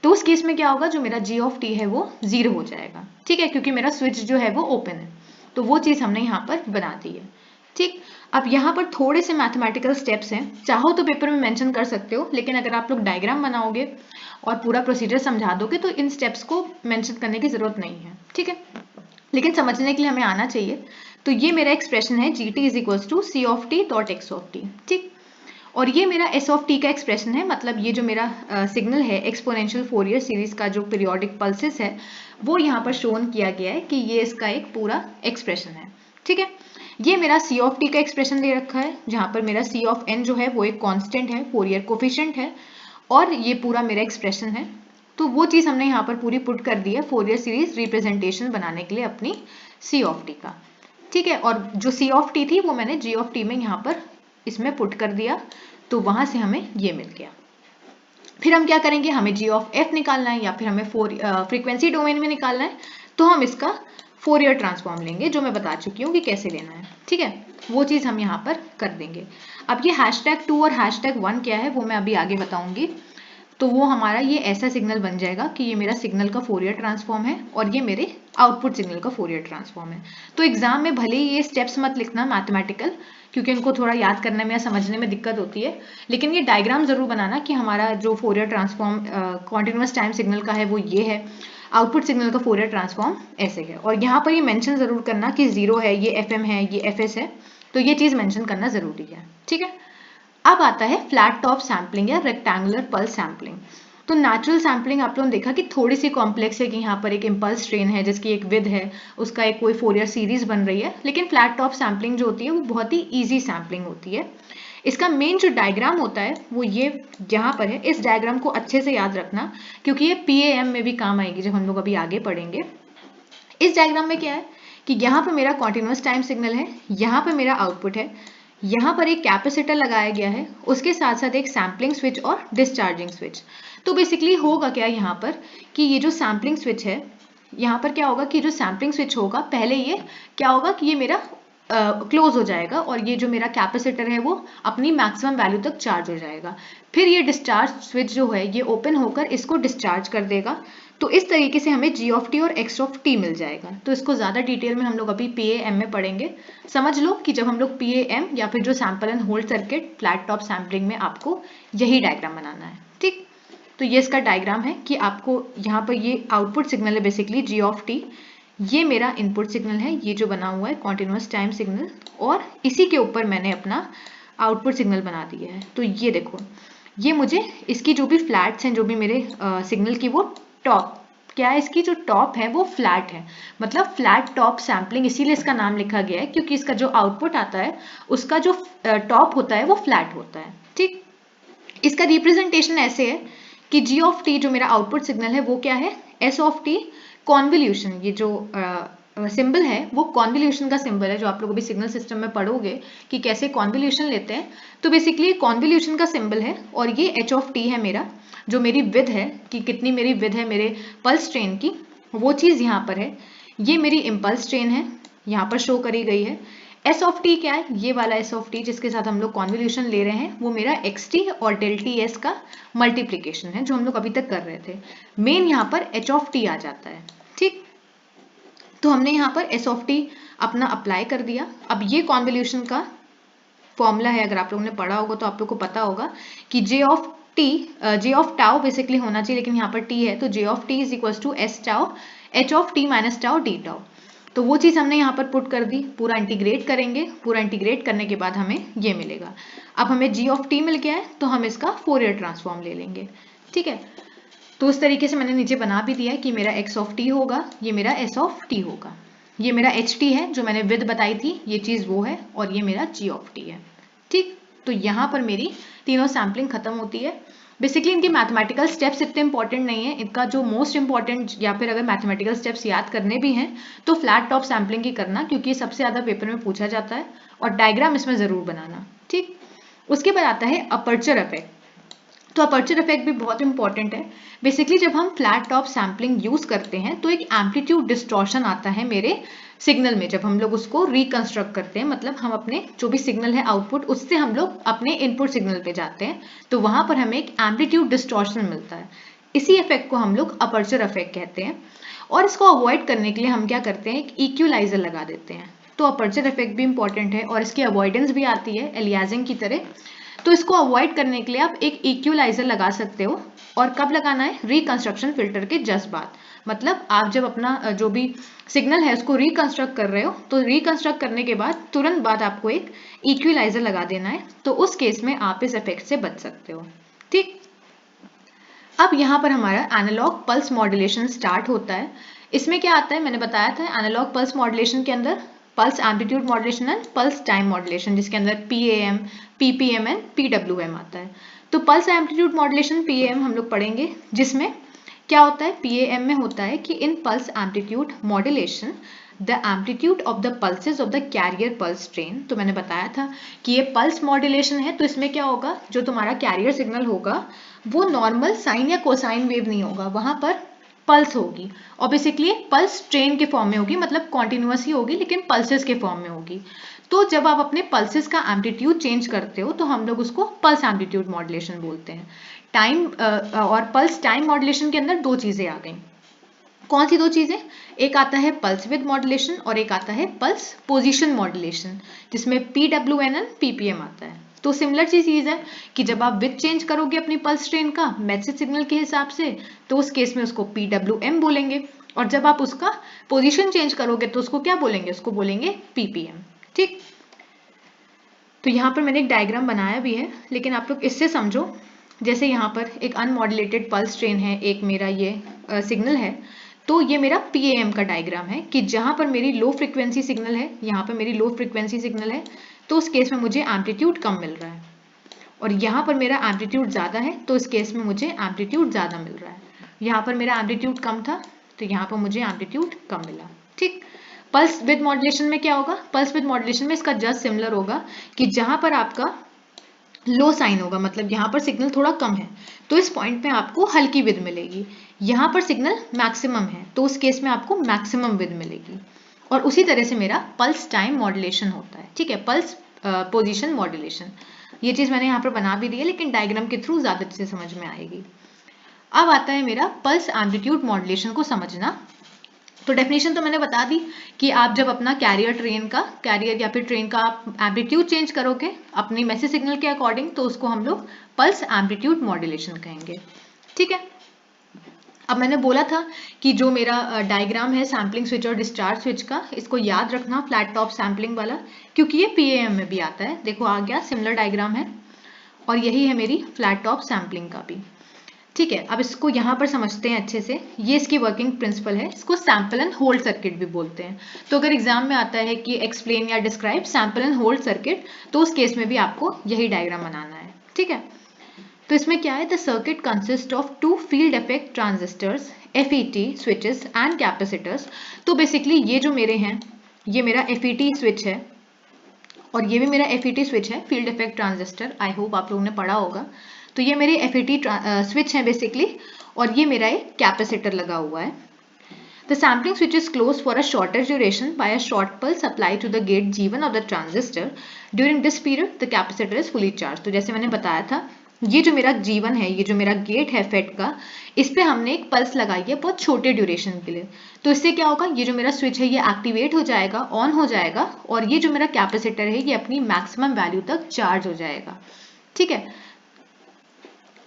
तो उस केस में क्या होगा, जो मेरा g ऑफ t है वो 0 हो जाएगा। ठीक है, क्योंकि मेरा स्विच जो है वो ओपन है, तो वो चीज़ हमने यहाँ पर बना दी है। ठीक, अब यहाँ पर थोड़े से मैथमेटिकल स्टेप्स हैं, चाहो तो पेपर में मेंशन कर सकते हो, लेकिन अगर आप लोग डायग्राम बनाओगे और पूरा प्रोसीजर समझा दोगे तो इन स्टेप्स को मेंशन करने की ज़रूरत नहीं है। ठीक है, लेकिन समझने के लिए हमें आना चाहिए। तो ये मेरा एक्सप्रेशन है gt is equals to c of t dot x of t। ठीक, और ये मेरा s ऑफ t का एक्सप्रेशन है, मतलब ये जो मेरा सिग्नल है एक्सपोनेंशियल फोरियर सीरीज का जो पीरियोडिक पल्सेस है वो यहाँ पर शोन किया गया है कि ये इसका एक पूरा एक्सप्रेशन है। ठीक है, ये मेरा c ऑफ t का एक्सप्रेशन दे रखा है, जहाँ पर मेरा c ऑफ n जो है वो एक कांस्टेंट है, फोरियर कोफिशिएंट है, और ये पूरा मेरा एक्सप्रेशन है। तो वो चीज़ हमने यहाँ पर पूरी पुट कर दी है फोरियर सीरीज रिप्रेजेंटेशन बनाने के लिए अपनी c ऑफ t का। ठीक है, और जो सी ऑफ टी थी वो मैंने जी ऑफ टी में यहाँ पर इसमें पुट कर दिया, तो वहां से हमें ये मिल गया। फिर हम क्या करेंगे, हमें जी ऑफ एफ निकालना है या फिर हमें फ्रीक्वेंसी डोमेन में निकालना है, तो हम इसका फोरियर ट्रांसफॉर्म लेंगे, जो मैं बता चुकी हूँ कि कैसे लेना है। ठीक है, वो चीज़ हम यहाँ पर कर देंगे। अब ये #2 और #1 क्या है वो मैं अभी आगे बताऊंगी। तो वो हमारा ये ऐसा सिग्नल बन जाएगा कि ये मेरा सिग्नल का फोरियर ट्रांसफॉर्म है और ये मेरे आउटपुट सिग्नल का फोरियर ट्रांसफॉर्म है। तो एग्जाम में भले ही ये स्टेप्स मत लिखना मैथमेटिकल, क्योंकि इनको थोड़ा याद करने में या समझने में दिक्कत होती है, लेकिन ये डायग्राम जरूर बनाना कि हमारा जो Fourier transform continuous time signal का है वो ये है, आउटपुट सिग्नल का फोरियर ट्रांसफॉर्म ऐसे है। और यहाँ पर ये मेंशन जरूर करना कि 0 है, ये FM है, ये FS है, तो ये चीज़ मेंशन करना जरूरी है। ठीक है, अब आता है फ्लैट टॉप सैम्पलिंग या रेक्टेंगुलर पल्स सैम्पलिंग। तो नेचुरल सैम्पलिंग आप लोगों ने देखा कि थोड़ी सी कॉम्प्लेक्स है, कि यहाँ पर एक इम्पल्स ट्रेन है जिसकी एक विद है, उसका एक कोई फोरियर सीरीज बन रही है, लेकिन फ्लैट टॉप सैम्पलिंग जो होती है वो बहुत ही ईजी सैम्पलिंग होती है। इसका मेन जो डायग्राम होता है वो ये यहाँ पर है। इस डायग्राम को अच्छे से याद रखना, क्योंकि ये PAM में भी काम आएगी जब हम लोग अभी आगे पढ़ेंगे। इस डायग्राम में क्या है कि यहाँ पर मेरा कॉन्टिन्यूस टाइम सिग्नल है, यहाँ पर मेरा आउटपुट है, यहाँ पर एक कैपेसिटर लगाया गया है, उसके साथ साथ एक सैम्पलिंग स्विच और डिस्चार्जिंग स्विच। तो बेसिकली होगा क्या यहाँ पर कि ये जो सैम्पलिंग स्विच है, यहाँ पर क्या होगा कि जो सैम्पलिंग स्विच होगा पहले ये क्या होगा कि ये मेरा क्लोज हो जाएगा और ये जो मेरा कैपेसिटर है वो अपनी मैक्सिमम वैल्यू तक चार्ज हो जाएगा। फिर ये डिस्चार्ज स्विच जो है ये ओपन होकर इसको डिस्चार्ज कर देगा। तो इस तरीके से हमें जी ऑफ टी और एक्स ऑफ टी मिल जाएगा। तो इसको ज़्यादा डिटेल में हम लोग अभी PAM में पढ़ेंगे। समझ लो कि जब हम लोग PAM या फिर जो sample and hold circuit flat top sampling में आपको यही डायग्राम बनाना है। ठीक, तो ये इसका डायग्राम है कि आपको यहाँ पर ये आउटपुट सिग्नल है बेसिकली जी ऑफ टी, ये मेरा इनपुट सिग्नल है, ये जो बना हुआ है कॉन्टिन्यूस टाइम सिग्नल, और इसी के ऊपर मैंने अपना आउटपुट सिग्नल बना दिया है। तो ये देखो, ये मुझे इसकी जो भी फ्लैट्स हैं, जो भी मेरे सिग्नल की वो टॉप क्या है, इसकी जो टॉप है वो फ्लैट है, मतलब फ्लैट टॉप सैम्पलिंग इसीलिए इसका नाम लिखा गया है, क्योंकि इसका जो आउटपुट आता है उसका जो टॉप होता है वो फ्लैट होता है। ठीक, इसका रिप्रेजेंटेशन ऐसे है कि जी ऑफ टी जो मेरा आउटपुट सिग्नल है वो क्या है, एस ऑफ टी कॉन्वोल्यूशन, ये जो सिंबल है वो कॉन्वोल्यूशन का सिंबल है, जो आप लोग अभी सिग्नल सिस्टम में पढ़ोगे कि कैसे कॉन्वोल्यूशन लेते हैं। तो बेसिकली कॉन्वोल्यूशन का सिंबल है, और ये एच ऑफ टी है मेरा, जो मेरी विद है कि कितनी मेरी विद है मेरे पल्स ट्रेन की, वो चीज़ यहाँ पर है। ये मेरी इम्पल्स ट्रेन है, यहाँ पर शो करी गई है। एस ऑफ टी क्या है, ये वाला एस ऑफ टी जिसके साथ हम लोग कॉन्वोल्यूशन ले रहे हैं वो मेरा एक्स टी और डेल टी एस का मल्टीप्लीकेशन है, जो हम लोग अभी तक कर रहे थे। मेन यहाँ पर एच ऑफ टी आ जाता है। ठीक, तो हमने यहाँ पर एस ऑफ टी अपना अप्लाई कर दिया। अब ये कॉन्वोल्यूशन का फॉर्मूला है, अगर आप लोगों ने पढ़ा होगा तो आप लोग को पता होगा कि जे ऑफ टाउ बेसिकली होना चाहिए, लेकिन यहाँ पर टी है, तो j of t is equal to s tau h of t minus tau d tau. तो वो चीज़ हमने यहाँ पर पुट कर दी, पूरा इंटीग्रेट करेंगे, पूरा इंटीग्रेट करने के बाद हमें ये मिलेगा। अब हमें जी ऑफ टी मिल गया है, तो हम इसका फोरियर ट्रांसफॉर्म ले लेंगे। ठीक है, तो उस तरीके से मैंने नीचे बना भी दिया है कि मेरा एक्स ऑफ टी होगा, ये मेरा एस ऑफ टी होगा, ये मेरा एच टी है जो मैंने विद बताई थी, ये चीज़ वो है, और ये मेरा जी ऑफ टी है। ठीक, तो यहाँ पर मेरी तीनों सैम्पलिंग खत्म होती है। बेसिकली इनके मैथमेटिकल स्टेप्स इतने इंपॉर्टेंट नहीं है, इनका जो मोस्ट इंपॉर्टेंट या फिर अगर मैथमेटिकल स्टेप्स याद करने भी हैं तो फ्लैट टॉप सैम्पलिंग की करना, क्योंकि ये सबसे ज़्यादा पेपर में पूछा जाता है, और डायग्राम इसमें ज़रूर बनाना। ठीक, उसके बाद आता है अपर्चर इफेक्ट। तो अपर्चर इफेक्ट भी बहुत इंपॉर्टेंट है। बेसिकली जब हम फ्लैट टॉप सैम्पलिंग यूज करते हैं तो एक एम्पलीट्यूड डिस्टॉर्शन आता है मेरे सिग्नल में, जब हम लोग उसको रिकंस्ट्रक्ट करते हैं, मतलब हम अपने जो भी सिग्नल है आउटपुट, उससे हम लोग अपने इनपुट सिग्नल पे जाते हैं, तो वहां पर हमें एक एम्पलीट्यूड डिस्टॉर्शन मिलता है। इसी इफेक्ट को हम लोग अपर्चर इफेक्ट कहते हैं, और इसको अवॉइड करने के लिए हम क्या करते हैं, एक इक्वलाइजर लगा देते हैं। तो अपर्चर इफेक्ट भी इंपॉर्टेंट है, और इसकी अवॉइडेंस भी आती है एलियासिंग की तरह। तो इसको अवॉइड करने के लिए आप एक इक्वलाइजर लगा सकते हो, और कब लगाना है, रिकंस्ट्रक्शन फिल्टर के जस्ट बाद। मतलब आप जब अपना जो भी सिग्नल है उसको रिकंस्ट्रक्ट कर रहे हो, तो रिकंस्ट्रक्ट करने के बाद तुरंत बाद आपको एक इक्वलाइजर लगा देना है, तो उस केस में आप इस इफेक्ट से बच सकते हो। ठीक, अब यहाँ पर हमारा एनालॉग पल्स मॉड्यूलेशन स्टार्ट होता है। इसमें क्या आता है, मैंने बताया था एनालॉग पल्स मॉड्यूलेशन के अंदर pulse amplitude modulation and pulse time modulation, जिसके अंदर PAM, PPM एंड PWM आता है। तो पल्स एम्पलीट्यूड मॉड्यूलेशन PAM हम लोग पढ़ेंगे, जिसमें क्या होता है PAM में होता है कि in pulse amplitude modulation the amplitude of the pulses of the carrier pulse train. तो मैंने बताया था कि ये पल्स मॉड्यूलेशन है, तो इसमें क्या होगा, जो तुम्हारा कैरियर सिग्नल होगा वो नॉर्मल साइन या कोसाइन वेव नहीं होगा, वहां पर पल्स होगी और बेसिकली पल्स ट्रेन के फॉर्म में होगी, मतलब कॉन्टिन्यूअस ही होगी लेकिन पल्सेस के फॉर्म में होगी। तो जब आप अपने पल्सेस का एम्पलीट्यूड चेंज करते हो तो हम लोग उसको पल्स एम्पलीट्यूड मॉड्यूलेशन बोलते हैं। टाइम और पल्स टाइम मॉड्यूलेशन के अंदर दो चीजें आ गई। कौन सी दो चीजें? एक आता है पल्स विद मॉड्यूलेशन और एक आता है पल्स पोजीशन मॉड्यूलेशन, जिसमें PWNN PPM आता है। तो सिमिलर चीज है कि जब आप विद चेंज करोगे अपनी पल्स ट्रेन का मैसेज सिग्नल के हिसाब से तो उस केस में उसको PWM बोलेंगे, और जब आप उसका पोजीशन चेंज करोगे तो उसको क्या बोलेंगे, उसको बोलेंगे PPM। ठीक, तो यहाँ पर मैंने एक डायग्राम बनाया भी है, लेकिन आप लोग इससे समझो। जैसे यहाँ पर एक अनमॉड्यूलेटेड पल्स ट्रेन है, एक मेरा ये सिग्नल है, तो ये मेरा PAM का डायग्राम है कि जहाँ पर मेरी लो फ्रिक्वेंसी सिग्नल है, यहाँ पर मेरी लो फ्रिक्वेंसी सिग्नल है, तो उस केस में मुझे एम्पलीट्यूड कम मिल रहा है, और यहाँ पर मेरा एम्पलीट्यूड ज़्यादा है तो इस केस में मुझे एम्पलीट्यूड ज़्यादा मिल रहा है। यहाँ पर मेरा एम्पलीट्यूड कम था तो यहाँ पर मुझे एम्पलीट्यूड कम मिला। ठीक, पल्स विद मॉड्यूलेशन में क्या होगा, पल्स विद मॉड्यूलेशन में इसका जस्ट सिमिलर होगा कि जहाँ पर आपका लो साइन होगा, मतलब यहाँ पर सिग्नल थोड़ा कम है तो इस पॉइंट पे आपको हल्की विद मिलेगी, यहाँ पर सिग्नल मैक्सिमम है तो उस केस में आपको मैक्सिमम विद मिलेगी। और उसी तरह से मेरा पल्स टाइम मॉड्यूलेशन होता है। ठीक है, पल्स पोजीशन मॉड्यूलेशन, ये चीज मैंने यहाँ पर बना भी दी है लेकिन डायग्राम के थ्रू ज्यादा अच्छे से समझ में आएगी। अब आता है मेरा पल्स एम्पलीट्यूड मॉड्यूलेशन को समझना। तो डेफिनेशन तो मैंने बता दी कि आप जब अपना कैरियर या फिर ट्रेन का आप एम्पलीट्यूड चेंज करोगे अपनी मैसेज सिग्नल के अकॉर्डिंग तो उसको हम लोग पल्स एम्पलीट्यूड मॉड्यूलेशन कहेंगे। ठीक है, अब मैंने बोला था कि जो मेरा डायग्राम है सैम्पलिंग स्विच और डिस्चार्ज स्विच का, इसको याद रखना फ्लैट टॉप सैम्पलिंग वाला, क्योंकि ये PAM में भी आता है। देखो आ गया, सिमिलर डायग्राम है और यही है मेरी फ्लैट टॉप सैम्पलिंग का भी। ठीक है, अब इसको यहाँ पर समझते हैं अच्छे से। ये इसकी वर्किंग प्रिंसिपल है, इसको सैंपल एंड होल्ड सर्किट भी बोलते हैं। तो अगर एग्जाम में आता है कि एक्सप्लेन या describe sample and hold circuit, तो उस केस में भी आपको यही डायग्राम बनाना है। ठीक है, तो इसमें क्या है, the circuit consist of two field effect transistors FET switches and capacitors. तो बेसिकली ये जो मेरे हैं, ये मेरा FET स्विच है और ये भी मेरा FET स्विच है, field effect transistor. I hope आप लोगों ने पढ़ा होगा। तो ये मेरे FET स्विच है बेसिकली, और ये मेरा एक कैपेसिटर लगा हुआ है। The sampling switch is closed for a shorter duration by a short pulse applied to the gate G1 of the transistor. During this period, the capacitor is fully charged. तो जैसे मैंने बताया था, ये जो मेरा G1 है, ये जो मेरा गेट है फेट का, इस पे हमने एक पल्स लगाई है बहुत छोटे ड्यूरेशन के लिए। तो इससे क्या होगा, ये जो मेरा स्विच है ये एक्टिवेट हो जाएगा, ऑन हो जाएगा, और ये जो मेरा कैपेसिटर है ये अपनी मैक्सिमम वैल्यू तक चार्ज हो जाएगा। ठीक है,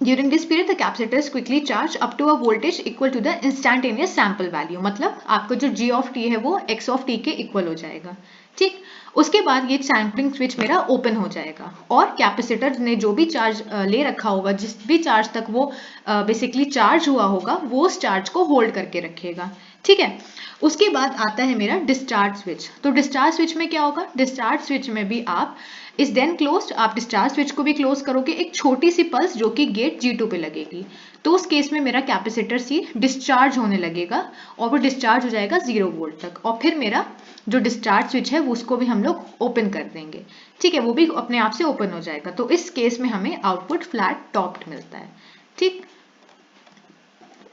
During this period, the capacitor is quickly charged up to a voltage equal to the instantaneous sample value. मतलब आपका जो G of t है वो X of t के इक्वल हो जाएगा। ठीक, उसके बाद ये सैम्पलिंग स्विच मेरा ओपन हो जाएगा और कैपेसिटर ने जो भी चार्ज ले रखा होगा, जिस भी चार्ज तक वो बेसिकली चार्ज हुआ होगा, वो उस चार्ज को होल्ड करके रखेगा। ठीक है, उसके बाद आता है मेरा डिस्चार्ज स्विच। तो डिस्चार्ज स्विच में क्या होगा, डिस्चार्ज स्विच में भी आप इस देन क्लोज्ड, आप डिस्चार्ज स्विच को भी क्लोज करोगे एक छोटी सी पल्स जो कि गेट G2 पे लगेगी। तो उस केस में मेरा कैपेसिटर C डिस्चार्ज होने लगेगा और वो डिस्चार्ज हो जाएगा 0 वोल्ट तक, और फिर मेरा जो डिस्चार्ज स्विच है उसको भी हम लोग ओपन कर देंगे। ठीक है, वो भी अपने आप से ओपन हो जाएगा। तो इस केस में हमें आउटपुट फ्लैट टॉप्ड मिलता है। ठीक,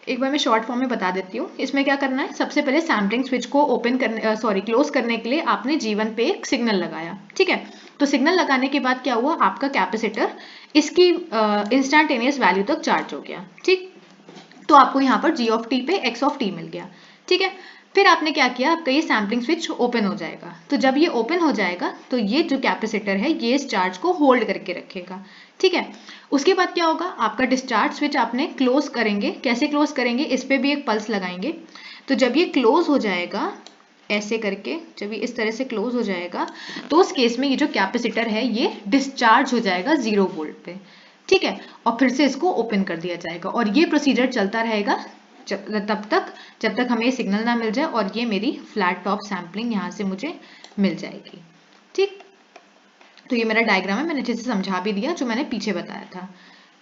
एक बार मैं शॉर्ट फॉर्म में बता देती हूँ। इसमें क्या करना है, सबसे पहले सैम्पलिंग स्विच को ओपन करने क्लोज करने के लिए आपने G1 पे एक सिग्नल लगाया। ठीक है, तो सिग्नल लगाने के बाद क्या हुआ, आपका कैपेसिटर इसकी इंस्टेंटेनियस वैल्यू तक चार्ज हो गया। ठीक, तो आपको यहाँ पर G of t पे X of t मिल गया। ठीक है, फिर आपने क्या किया, आपका ये सैम्पलिंग स्विच ओपन हो जाएगा। तो जब ये ओपन हो जाएगा तो ये जो कैपेसिटर है ये इस चार्ज को होल्ड करके रखेगा। ठीक है, उसके बाद क्या होगा, आपका डिस्चार्ज स्विच आपने क्लोज करेंगे। कैसे क्लोज करेंगे, इस पे भी एक पल्स लगाएंगे। तो जब ये क्लोज हो जाएगा ऐसे करके, जब ये इस तरह से क्लोज हो जाएगा तो उस केस में ये जो कैपेसिटर है ये डिस्चार्ज हो जाएगा 0 वोल्ट पे। ठीक है, और फिर से इसको ओपन कर दिया जाएगा और ये प्रोसीजर चलता रहेगा तब तक जब तक हमें सिग्नल ना मिल जाए और ये मेरी फ्लैट टॉप सैम्पलिंग यहाँ से मुझे मिल जाएगी। ठीक, तो ये मेरा डायग्राम है, मैंने अच्छे से समझा भी दिया जो मैंने पीछे बताया था।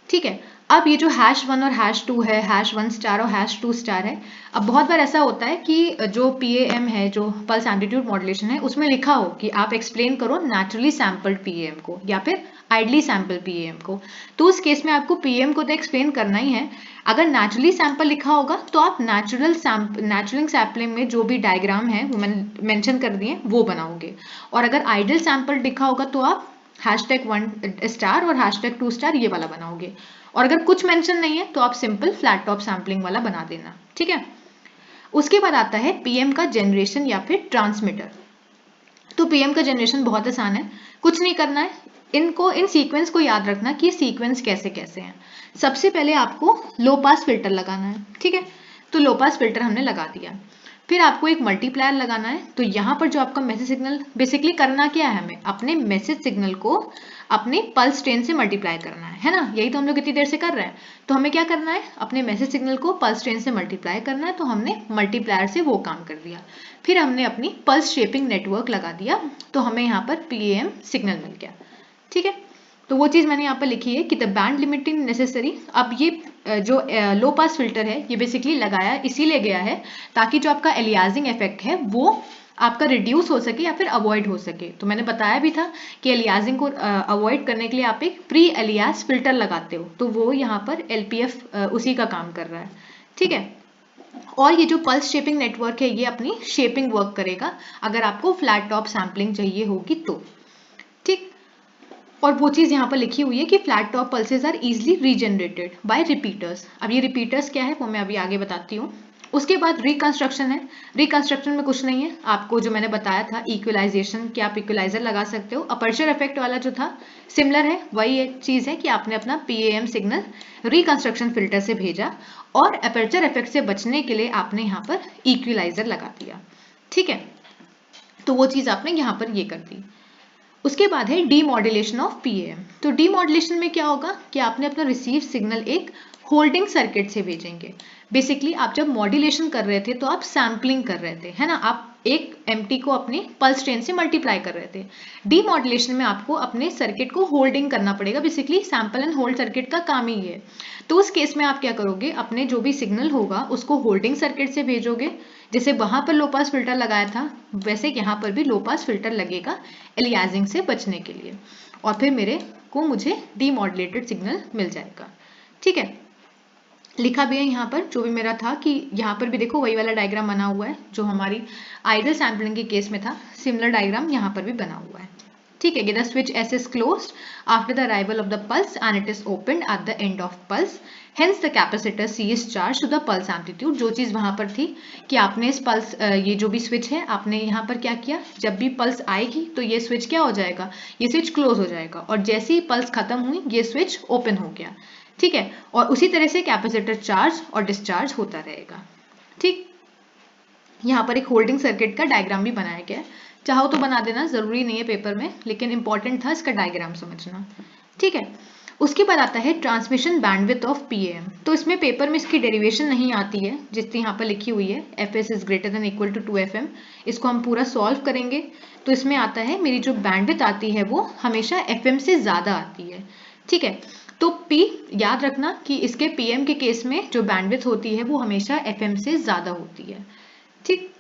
ठीक है। अब ये जो #1 और #2 है, #1 स्टार और #2 स्टार है, अब बहुत बार ऐसा होता है कि जो PAM है, जो पल्स एम्पलीट्यूड मॉड्यूलेशन है, उसमें लिखा हो कि आप एक्सप्लेन करो नेचुरली सैम्पल्ड PAM को या फिर आइडली सैम्पल PAM को। तो उस केस में आपको PAM को तो एक्सप्लेन करना ही है। अगर नेचुरली सैम्पल लिखा होगा तो आप नेचुरलिंग सैम्पलिंग में जो भी डायग्राम है वो मैंने मेंशन कर दिए वो बनाओगे। और अगर आइडल सैम्पल लिखा होगा तो आप #1 स्टार और #2 स्टार ये वाला बनाओगे। और अगर कुछ मेंशन नहीं है तो आप सिंपल फ्लैट टॉप सैम्पलिंग वाला बना देना। ठीक है। उसके बाद आता है PM का जनरेशन या फिर ट्रांसमीटर। तो PM का जनरेशन बहुत आसान है, कुछ नहीं करना है। इन सीक्वेंस को याद रखना कि सीक्वेंस कैसे कैसे हैं। सबसे पहले आपको लो पास फिल्टर लगाना है। ठीक है। तो लो पास फिल्टर हमने लगा दिया। फिर आपको एक मल्टीप्लायर लगाना है। तो यहाँ पर जो आपका मैसेज सिग्नल, बेसिकली करना क्या है, हमें अपने मैसेज सिग्नल को अपने पल्स ट्रेन से मल्टीप्लाई करना है ना। यही तो हम लोग इतनी देर से कर रहे हैं। तो हमें क्या करना है, अपने मैसेज सिग्नल को पल्स ट्रेन से मल्टीप्लाई करना है। तो हमने मल्टीप्लायर से वो काम कर दिया। फिर हमने अपनी पल्स शेपिंग नेटवर्क लगा दिया, तो हमें यहाँ पर PAM सिग्नल मिल गया। ठीक है। तो वो चीज़ मैंने यहाँ पर लिखी है कि द बैंड लिमिटिंग नेसेसरी। अब ये जो लो पास फिल्टर है ये बेसिकली लगाया इसीलिए गया है ताकि जो आपका एलियासिंग इफेक्ट है वो आपका रिड्यूस हो सके या फिर अवॉइड हो सके। तो मैंने बताया भी था कि एलियासिंग को अवॉइड करने के लिए आप एक प्री एलियास फिल्टर लगाते हो, तो वो यहाँ पर LPF उसी का काम कर रहा है। ठीक है। और ये जो पल्स शेपिंग नेटवर्क है ये अपनी शेपिंग वर्क करेगा अगर आपको फ्लैट टॉप सैम्पलिंग चाहिए होगी तो। ठीक। और वो चीज़ यहाँ पर लिखी हुई है कि flat top pulses are easily regenerated by repeaters. अब ये रिपीटर्स क्या है वो मैं अभी आगे बताती हूँ। उसके बाद रिकंस्ट्रक्शन है। रिकंस्ट्रक्शन में कुछ नहीं है, आपको जो मैंने बताया था इक्वलाइजेशन, कि आप इक्वलाइजर लगा सकते हो। अपर्चर इफेक्ट वाला जो था सिमिलर है, वही एक चीज़ है कि आपने अपना PAM सिग्नल रिकंस्ट्रक्शन फिल्टर से भेजा और अपर्चर इफेक्ट से बचने के लिए आपने यहाँ पर इक्वलाइजर लगा दिया। ठीक है। तो वो चीज़ आपने यहाँ पर ये कर दी। उसके बाद है डीमॉड्यूलेशन ऑफ PAM। तो डीमॉड्यूलेशन में क्या होगा कि आपने अपना रिसीव सिग्नल एक होल्डिंग सर्किट से भेजेंगे। बेसिकली आप जब मॉड्यूलेशन कर रहे थे तो आप सैम्पलिंग कर रहे थे, है ना, आप एक MT को अपने पल्स ट्रेन से मल्टीप्लाई कर रहे थे। डीमॉड्यूलेशन में आपको अपने सर्किट को होल्डिंग करना पड़ेगा। Basically sample and hold circuit का काम ही है। तो उस केस में आप क्या करोगे, अपने जो भी सिग्नल होगा उसको होल्डिंग सर्किट से भेजोगे। जैसे वहां पर लो पास फिल्टर लगाया था वैसे यहाँ पर भी लो पास फिल्टर लगेगा एलियासिंग से बचने के लिए, और फिर मुझे डीमॉड्यूलेटेड सिग्नल मिल जाएगा। ठीक है। लिखा भी है यहाँ पर जो भी मेरा था कि यहाँ पर भी देखो वही वाला डायग्राम बना हुआ है जो हमारी आइडल सैम्पलिंग के केस में था, सिमिलर डायग्राम यहाँ पर भी बना हुआ है। ठीक है। The switch S is closed after the arrival of the pulse and it is opened at the end of pulse. Hence the capacitor C is charged to the pulse amplitude। जो चीज़ वहाँ पर थी कि आपने इस पल्स ये जो भी स्विच है आपने यहाँ पर क्या किया, जब भी पल्स आएगी तो ये स्विच क्या हो जाएगा, ये स्विच क्लोज हो जाएगा, और जैसे ही पल्स खत्म हुई ये स्विच ओपन हो गया। ठीक है। और उसी तरह से कैपेसिटर चार्ज और डिस्चार्ज होता रहेगा। ठीक। यहाँ पर एक होल्डिंग सर्किट का डायग्राम भी बनाया गया है, चाहो तो बना देना, जरूरी नहीं है पेपर में, लेकिन इंपॉर्टेंट था इसका डायग्राम समझना। ठीक है। उसके बाद आता है ट्रांसमिशन बैंडविड्थ ऑफ PAM। तो इसमें पेपर में इसकी डेरिवेशन नहीं आती है जितनी यहाँ पर लिखी हुई है, Fs is greater than equal to 2FM। इसको हम पूरा सॉल्व करेंगे तो इसमें आता है मेरी जो बैंडविड्थ आती है वो हमेशा FM से ज़्यादा आती है। ठीक है। तो P याद रखना कि इसके PM के केस में जो बैंडविड्थ होती है वो हमेशा FM से ज़्यादा होती है। ठीक।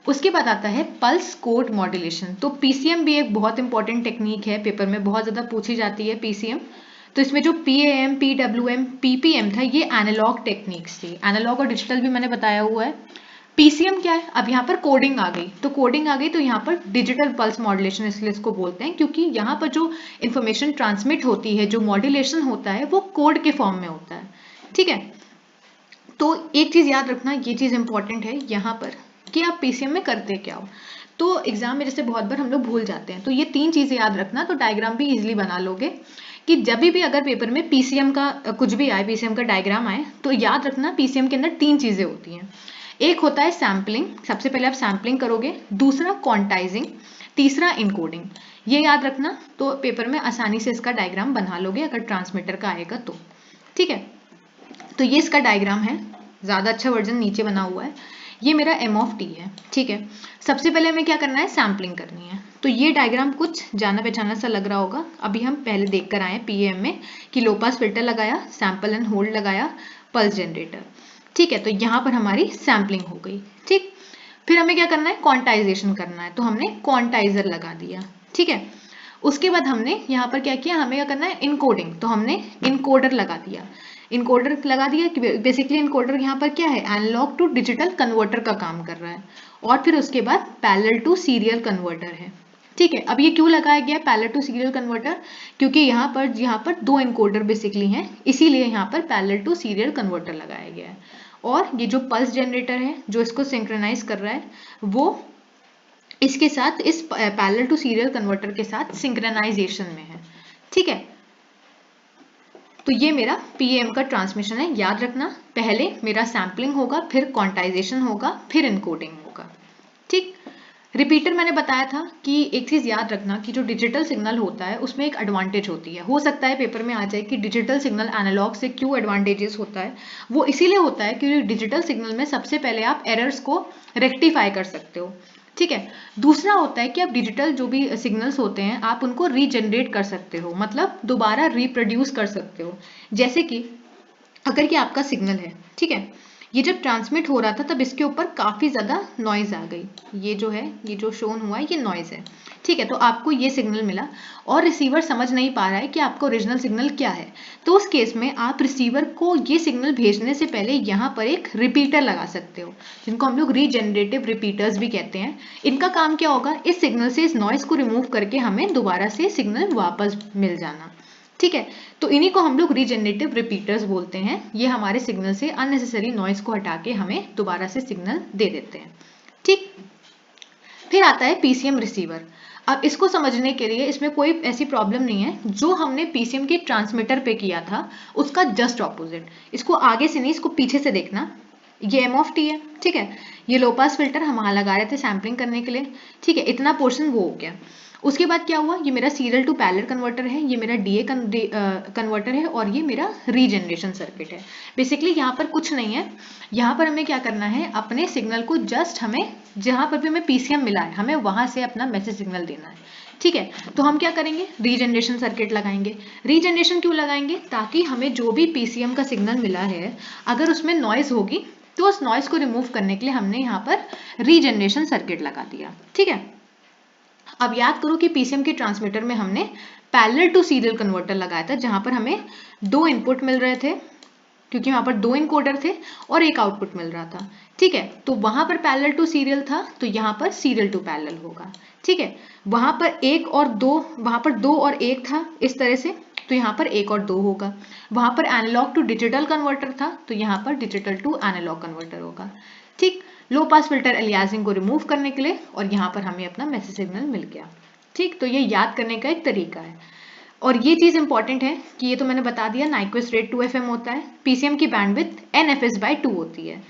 उसके बाद आता है पल्स कोड मॉड्यूलेशन। तो PCM भी एक बहुत इंपॉर्टेंट टेक्निक है, पेपर में बहुत ज़्यादा पूछी जाती है PCM। तो इसमें जो PAM, PWM, PPM था ये एनालॉग टेक्निक्स थी। एनालॉग और डिजिटल भी मैंने बताया हुआ है। PCM क्या है, अब यहाँ पर कोडिंग आ गई, तो यहाँ पर डिजिटल पल्स मॉड्यूलेशन इसलिए इसको बोलते हैं क्योंकि यहाँ पर जो इन्फॉर्मेशन ट्रांसमिट होती है, जो मॉड्यूलेशन होता है वो कोड के फॉर्म में होता है। ठीक है। तो एक चीज़ याद रखना, ये चीज़ इंपॉर्टेंट है यहाँ पर कि आप PCM में करते क्या हो। तो एग्जाम में जैसे बहुत बार हम लोग भूल जाते हैं, तो ये 3 चीज़ें याद रखना, तो डायग्राम भी इजीली बना लोगे कि जब भी अगर पेपर में PCM का कुछ भी आए, PCM का डायग्राम आए, तो याद रखना PCM के अंदर 3 चीज़ें होती हैं। एक होता है सैम्पलिंग, सबसे पहले आप सैम्पलिंग करोगे, दूसरा क्वांटाइजिंग, तीसरा इनकोडिंग। ये याद रखना, तो पेपर में आसानी से इसका डायग्राम बना लोगे अगर ट्रांसमीटर का आएगा तो। ठीक है। तो ये इसका डायग्राम है, ज़्यादा अच्छा वर्जन नीचे बना हुआ है। ये मेरा M of T है। ठीक है। सबसे पहले हमें क्या करना है, सैम्पलिंग करनी है। तो ये डायग्राम कुछ जाना पहचाना सा लग रहा होगा। अभी हम पहले देख कर आए पीएम में कि लो पास फिल्टर लगाया, सैंपल एंड होल्ड लगाया, पल्स जनरेटर। ठीक है, तो यहाँ पर हमारी सैम्पलिंग हो गई। ठीक, फिर हमें क्या करना है, क्वांटाइजेशन करना है, तो हमने क्वांटाइजर लगा दिया। ठीक है, उसके बाद हमने यहाँ पर क्या किया, हमें क्या करना है, इनकोडिंग, तो हमने इनकोडर लगा दिया। इनकोडर लगा दिया, बेसिकली इनकोडर यहाँ पर क्या है, एनालॉग टू डिजिटल कन्वर्टर का काम कर रहा है। और फिर उसके बाद पैरेलल टू सीरियल कन्वर्टर है। ठीक है, अब ये क्यों लगाया गया पैरेलल टू सीरियल कन्वर्टर, क्योंकि यहाँ पर दो इनकोडर बेसिकली हैं, इसीलिए यहाँ पर पैरेलल टू सीरियल कन्वर्टर लगाया गया है। और ये जो पल्स जनरेटर है जो इसको सिंक्रोनाइज कर रहा है, वो इसके साथ, इस पैरेलल टू सीरियल कन्वर्टर के साथ सिंक्रोनाइजेशन में है। ठीक है, तो ये मेरा पीएम का ट्रांसमिशन है। याद रखना, पहले मेरा सैम्पलिंग होगा, फिर क्वांटाइजेशन होगा, फिर इनकोडिंग होगा। ठीक, रिपीटर मैंने बताया था कि एक चीज याद रखना कि जो डिजिटल सिग्नल होता है उसमें एक एडवांटेज होती है। हो सकता है पेपर में आ जाए कि डिजिटल सिग्नल एनालॉग से क्यों एडवांटेजेस होता है। वो इसीलिए होता है क्योंकि डिजिटल सिग्नल में सबसे पहले आप एरर्स को रेक्टिफाई कर सकते हो। ठीक है, दूसरा होता है कि आप डिजिटल जो भी सिग्नल्स होते हैं आप उनको रीजनरेट कर सकते हो, मतलब दोबारा रिप्रोड्यूस कर सकते हो। जैसे कि अगर ये आपका सिग्नल है, ठीक है, ये जब ट्रांसमिट हो रहा था तब इसके ऊपर काफी ज्यादा नॉइज आ गई। ये जो है, ये जो शोन हुआ है, ये नॉइज है। ठीक है, तो आपको ये सिग्नल मिला और रिसीवर समझ नहीं पा रहा है कि आपका ओरिजिनल सिग्नल क्या है। तो उस केस में आप रिसीवर को ये सिग्नल भेजने से पहले यहाँ पर एक रिपीटर लगा सकते हो, जिनको हम लोग रीजनरेटिव रिपीटर्स भी कहते हैं। इनका काम क्या होगा, इस सिग्नल से इस नॉइज को रिमूव करके हमें दोबारा से सिग्नल वापस मिल जाना। ठीक है, तो इन्हीं को हम लोग रीजनरेटिव रिपीटर्स बोलते हैं। ये हमारे सिग्नल से अननेसेसरी नॉइज को हटा के हमें दोबारा से सिग्नल दे देते हैं। ठीक, फिर आता है पीसीएम रिसीवर। अब इसको समझने के लिए इसमें कोई ऐसी प्रॉब्लम नहीं है, जो हमने पीसीएम के ट्रांसमीटर पे किया था उसका जस्ट ऑपोजिट। इसको आगे से नहीं, इसको पीछे से देखना। ये एम ऑफ टी है। ठीक है, ये लो पास फिल्टर हम वहां लगा रहे थे सैम्पलिंग करने के लिए। ठीक है, इतना पोर्शन वो हो गया। उसके बाद क्या हुआ, ये मेरा सीरियल टू पैरेलल कन्वर्टर है, ये मेरा डीए कन्वर्टर है, और ये मेरा रीजनरेशन सर्किट है। बेसिकली यहाँ पर कुछ नहीं है। यहाँ पर हमें क्या करना है, अपने सिग्नल को जस्ट हमें जहाँ पर भी हमें पीसीएम मिला है हमें वहां से अपना मैसेज सिग्नल देना है। ठीक है, तो हम क्या करेंगे, रीजनरेशन सर्किट लगाएंगे। रीजनरेशन क्यों लगाएंगे, ताकि हमें जो भी पीसीएम का सिग्नल मिला है अगर उसमें नॉइज होगी तो उस नॉइज को रिमूव करने के लिए हमने यहाँ पर रीजनरेशन सर्किट लगा दिया। ठीक है, अब याद करो कि पीसीएम के ट्रांसमीटर में हमने पैरेलल टू सीरियल कन्वर्टर लगाया था, जहां पर हमें दो इनपुट मिल रहे थे, क्योंकि वहां पर दो इनकोडर थे और एक आउटपुट मिल रहा था। ठीक है, तो वहां पर पैरेलल टू सीरियल था, तो यहाँ पर सीरियल टू पैरेलल होगा। ठीक है, वहां पर एक और दो, वहां पर दो और एक था इस तरह से, तो यहाँ पर एक और दो होगा। वहां पर एनालॉग टू डिजिटल कन्वर्टर था, तो यहाँ पर डिजिटल टू एनालॉग कन्वर्टर होगा। ठीक, लो पास फिल्टर एलियासिंग को रिमूव करने के लिए, और यहाँ पर हमें अपना मैसेज सिग्नल मिल गया। ठीक, तो ये याद करने का एक तरीका है। और ये चीज इंपॉर्टेंट है कि ये तो मैंने बता दिया, नाइक्वेस्ट रेट 2 FM होता है, पीसीएम की बैंडविड्थ NFS/2 होती है,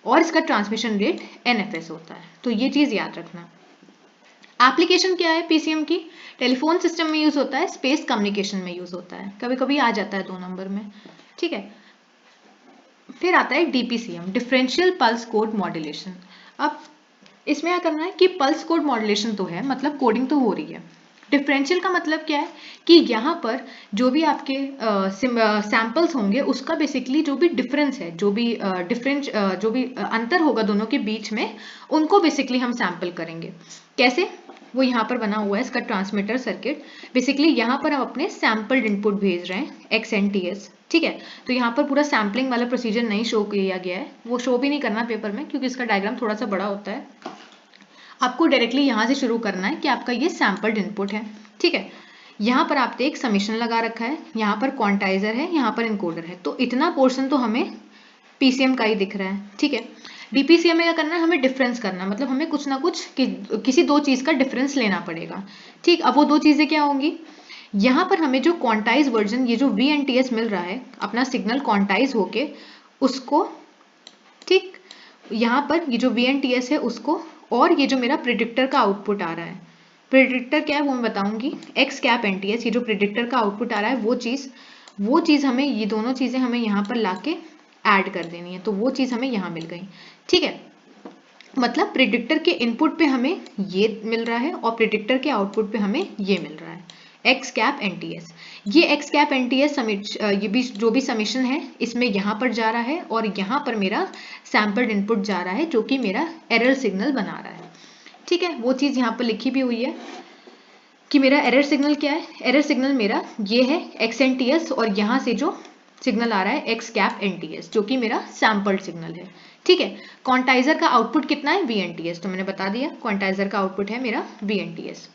और इसका ट्रांसमिशन रेट NFS होता है। तो ये चीज याद रखना। एप्लीकेशन क्या है पीसीएम की, टेलीफोन सिस्टम में यूज होता है, स्पेस कम्युनिकेशन में यूज होता है, कभी कभी आ जाता है 2 नंबर में। ठीक है, फिर आता है डीपीसीएम, डिफरेंशियल पल्स कोड मॉड्यूलेशन। अब इसमें क्या करना है कि पल्स कोड मॉड्यूलेशन तो है, मतलब कोडिंग तो हो रही है। डिफरेंशियल का मतलब क्या है कि यहाँ पर जो भी आपके सैंपल्स होंगे उसका बेसिकली जो भी डिफरेंस है, जो भी अंतर होगा दोनों के बीच में, उनको बेसिकली हम सैंपल करेंगे। कैसे, वो यहाँ पर बना हुआ है इसका ट्रांसमीटर सर्किट। बेसिकली यहाँ पर हम अपने सैंपल्ड इनपुट भेज रहे हैं XNTS। ठीक है, तो यहाँ पर पूरा सैम्पलिंग वाला प्रोसीजर नहीं शो किया गया है, वो शो भी नहीं करना पेपर में क्योंकि इसका डायग्राम थोड़ा सा बड़ा होता है। आपको डायरेक्टली यहाँ से शुरू करना है कि आपका ये सैंपल्ड इनपुट है। ठीक है, यहाँ पर आपने एक समीशन लगा रखा है, यहाँ पर क्वांटाइजर है, यहाँ पर इनकोडर है, तो इतना पोर्शन तो हमें पीसीएम का ही दिख रहा है। ठीक है, डीपीसीएम में क्या करना है, हमें डिफरेंस करना है, मतलब हमें कुछ ना कुछ किसी दो चीज का डिफरेंस लेना पड़ेगा। ठीक, अब वो दो चीजें क्या होंगी, यहाँ पर हमें जो क्वांटाइज वर्जन, ये जो VNTS मिल रहा है, अपना सिग्नल क्वांटाइज होके उसको, ठीक, यहाँ पर ये जो VNTS है उसको, और ये जो मेरा प्रिडिक्टर का आउटपुट आ रहा है, प्रिडिक्टर क्या है वो मैं बताऊंगी, एक्स कैप NTS, ये जो प्रिडिक्टर का आउटपुट आ रहा है वो चीज हमें, ये दोनों चीजें हमें यहाँ पर लाके ऐड कर देनी है, तो वो चीज हमें यहाँ मिल गई। ठीक है, मतलब प्रिडिक्टर के इनपुट पे हमें ये मिल रहा है और प्रिडिक्टर के आउटपुट पे हमें ये मिल रहा है, x cap N T s. ये x cap N T s ये भी जो भी समीशन है इसमें यहाँ पर जा रहा है और यहाँ पर मेरा सैम्पल्ड इनपुट जा रहा है जो कि मेरा एरर सिग्नल बना रहा है। ठीक है, वो चीज़ यहाँ पर लिखी भी हुई है कि मेरा एरर सिग्नल क्या है। एरर सिग्नल मेरा ये है एक्स एन टी एस और यहाँ से जो सिग्नल आ रहा है x cap N T S जो कि मेरा सैम्पल्ड सिग्नल है। ठीक है, क्वांटाइजर का आउटपुट कितना है, वी एन टी एस, तो मैंने बता दिया क्वांटाइजर का आउटपुट है मेरा V N T S.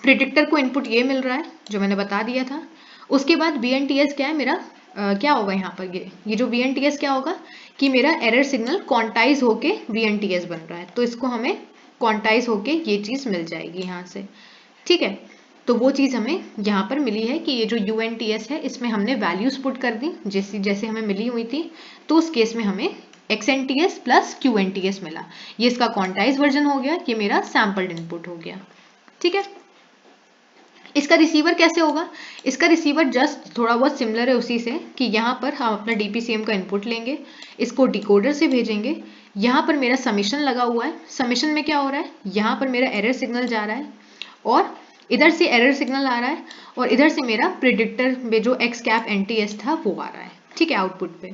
Predictor को इनपुट ये मिल रहा है जो मैंने बता दिया था। उसके बाद वी एन टी एस क्या है मेरा, क्या होगा यहाँ पर, ये जो वी एन टी एस क्या होगा कि मेरा एरर सिग्नल क्वांटाइज होके वी एन टी एस बन रहा है, तो इसको हमें क्वांटाइज होके ये चीज़ मिल जाएगी यहाँ से। ठीक है, तो वो चीज़ हमें यहाँ पर मिली है कि ये जो यू एन टी एस है इसमें हमने वैल्यूज पुट कर दी जैसे जैसे हमें मिली हुई थी, तो उस केस में हमें X N T S plus Q N T S मिला। ये इसका क्वांटाइज वर्जन हो गया, ये मेरा सैम्पल्ड इनपुट हो गया। ठीक है, इसका रिसीवर कैसे होगा, इसका रिसीवर जस्ट थोड़ा बहुत सिमिलर है उसी से कि यहाँ पर हम अपना डीपीसीएम का इनपुट लेंगे, इसको डिकोडर से भेजेंगे, यहाँ पर मेरा समीशन लगा हुआ है, समीशन में क्या हो रहा है, यहाँ पर मेरा एरर सिग्नल जा रहा है और इधर से एरर सिग्नल आ रहा है और इधर से मेरा प्रिडिक्टर में जो X cap N T S था वो आ रहा है। ठीक है, आउटपुट पे।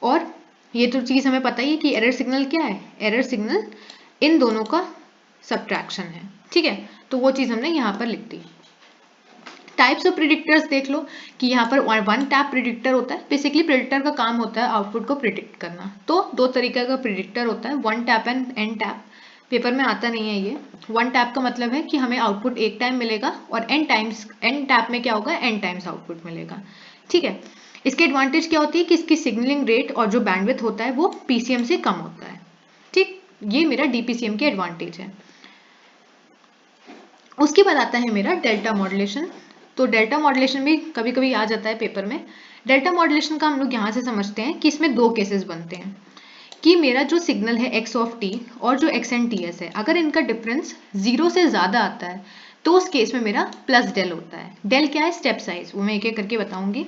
और ये तो चीज़ हमें पता ही है कि एरर सिग्नल क्या है, एरर सिग्नल इन दोनों का सब्ट्रैक्शन है। ठीक है, तो वो चीज़ हमने यहाँ पर लिख दी। टाइप्स ऑफ प्रिडिक्टर्स देख लो कि यहाँ पर वन टैप प्रिडिक्टर होता है। बेसिकली प्रिडिक्टर का काम होता है आउटपुट को प्रिडिक्ट करना, तो दो तरीके का प्रिडिक्टर होता है, one tap and N tap. Paper में आता नहीं है ये। वन टैप का मतलब है कि हमें आउटपुट एक टाइम मिलेगा और एन टैप में क्या होगा, एन टाइम्स आउटपुट मिलेगा। ठीक है, इसके एडवांटेज क्या होती है कि इसकी सिग्नलिंग रेट और जो बैंडविड्थ होता है वो पीसीएम से कम होता है। ठीक, ये मेरा डीपीसीएम के एडवांटेज है। उसके बाद आता है मेरा डेल्टा मॉड्यूलेशन। तो डेल्टा मॉड्यूलेशन भी कभी कभी आ जाता है पेपर में। डेल्टा मॉड्यूलेशन का हम लोग यहाँ से समझते हैं कि इसमें दो केसेस बनते हैं कि मेरा जो सिग्नल है एक्स ऑफ टी और जो एक्स एन टी एस है, अगर इनका डिफरेंस 0 से ज़्यादा आता है तो उस केस में मेरा प्लस डेल होता है। डेल क्या है, स्टेप साइज, वो मैं एक एक करके बताऊंगी।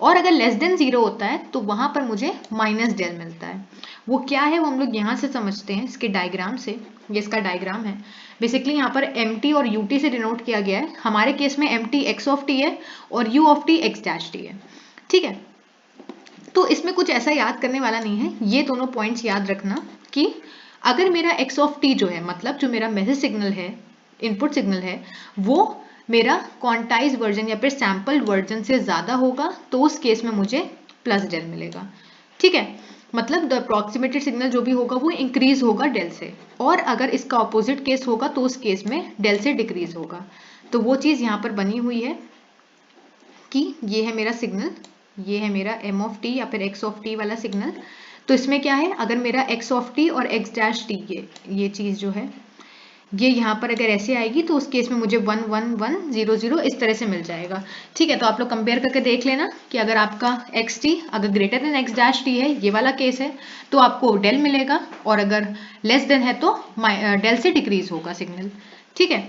और अगर लेस देन 0 होता है तो वहाँ पर मुझे माइनस डेल मिलता है। वो क्या है वो हम लोग यहाँ से समझते हैं इसके डायग्राम से। ये इसका डायग्राम है। बेसिकली यहाँ पर एम टी और यू टी से डिनोट किया गया है। हमारे केस में M T X of T है और U of T X dash T है। ठीक है, तो इसमें कुछ ऐसा याद करने वाला नहीं है, ये दोनों पॉइंट्स याद रखना कि अगर मेरा एक्स ऑफ टी जो है, मतलब जो मेरा मैसेज सिग्नल है, इनपुट सिग्नल है, वो मेरा क्वांटाइज वर्जन या फिर सैम्पल वर्जन से ज़्यादा होगा तो उस केस में मुझे प्लस डेल मिलेगा। ठीक है, मतलब द अप्रॉक्सीमेटेड सिग्नल जो भी होगा वो इंक्रीज होगा डेल से, और अगर इसका ऑपोजिट केस होगा तो उस केस में डेल से डिक्रीज होगा। तो वो चीज़ यहाँ पर बनी हुई है कि ये है मेरा सिग्नल, ये है मेरा एम ऑफ टी या फिर एक्स ऑफ टी वाला सिग्नल। तो इसमें क्या है, अगर मेरा एक्स ऑफ टी और एक्स डैश टी ये चीज़ जो है ये यहाँ पर अगर ऐसे आएगी तो उस केस में मुझे 1 1 1 0 0 इस तरह से मिल जाएगा। ठीक है, तो आप लोग कंपेयर करके देख लेना कि अगर आपका एक्स टी अगर greater than x dash T है, ये वाला केस है, तो आपको डेल मिलेगा, और अगर लेस देन है तो डेल से डिक्रीज होगा सिग्नल। ठीक है,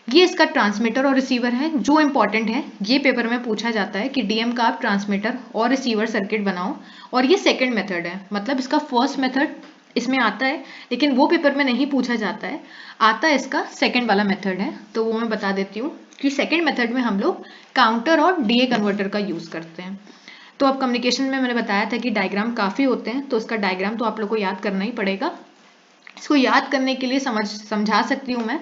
ये इसका ट्रांसमीटर और रिसीवर है जो इंपॉर्टेंट है। ये पेपर में पूछा जाता है कि डीएम का आप ट्रांसमीटर और रिसीवर सर्किट बनाओ, और ये सेकंड मेथड है, मतलब इसका फर्स्ट मेथड इसमें आता है लेकिन वो पेपर में नहीं पूछा जाता है, आता है इसका सेकंड वाला मेथड है। तो वो मैं बता देती हूँ कि सेकंड मेथड में हम लोग काउंटर और डीए कन्वर्टर का यूज़ करते हैं। तो अब कम्युनिकेशन में मैंने बताया था कि डायग्राम काफ़ी होते हैं, तो इसका डायग्राम तो आप लोग को याद करना ही पड़ेगा। इसको याद करने के लिए समझा सकती हूँ मैं।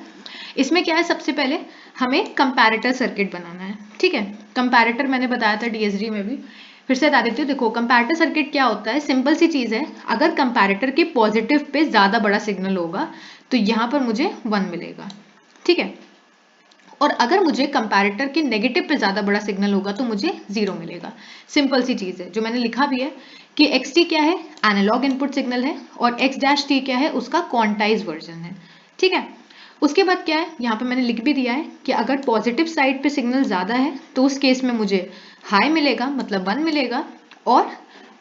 इसमें क्या है, सबसे पहले हमें कंपैरेटर सर्किट बनाना है। ठीक है, कंपैरेटर मैंने बताया था डीएसडी में भी, फिर से बता देती हूँ। देखो, कंपैरेटर सर्किट क्या होता है, सिंपल सी चीज़ है। अगर कंपैरेटर के पॉजिटिव पे ज़्यादा बड़ा सिग्नल होगा तो यहाँ पर मुझे 1 मिलेगा। ठीक है, और अगर मुझे कंपैरेटर के नेगेटिव पे ज़्यादा बड़ा सिग्नल होगा तो मुझे 0 मिलेगा। सिंपल सी चीज़ है जो मैंने लिखा भी है कि एक्स टी क्या है, एनालॉग इनपुट सिग्नल है, और एक्स डैश टी क्या है, उसका क्वांटाइज वर्जन है। ठीक है, उसके बाद क्या है, यहाँ पे मैंने लिख भी दिया है कि अगर पॉजिटिव साइड पे सिग्नल ज़्यादा है तो उस केस में मुझे हाई मिलेगा, मतलब 1 मिलेगा, और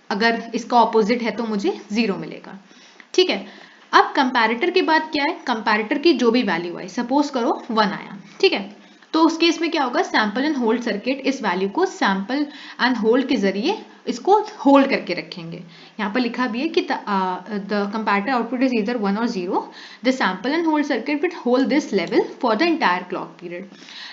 अगर इसका ऑपोजिट है तो मुझे 0 मिलेगा। ठीक है, अब कंपैरेटर के बाद क्या है, कंपैरेटर की जो भी वैल्यू आई, सपोज करो 1 आया। ठीक है, तो उस केस में क्या होगा, सैंपल एंड होल्ड सर्किट इस वैल्यू को सैंपल एंड होल्ड के जरिए इसको होल्ड करके रखेंगे। यहाँ पर लिखा भी है कि the comparator output is either 1 और 0, the sample and hold circuit will hold this level for the entire clock period,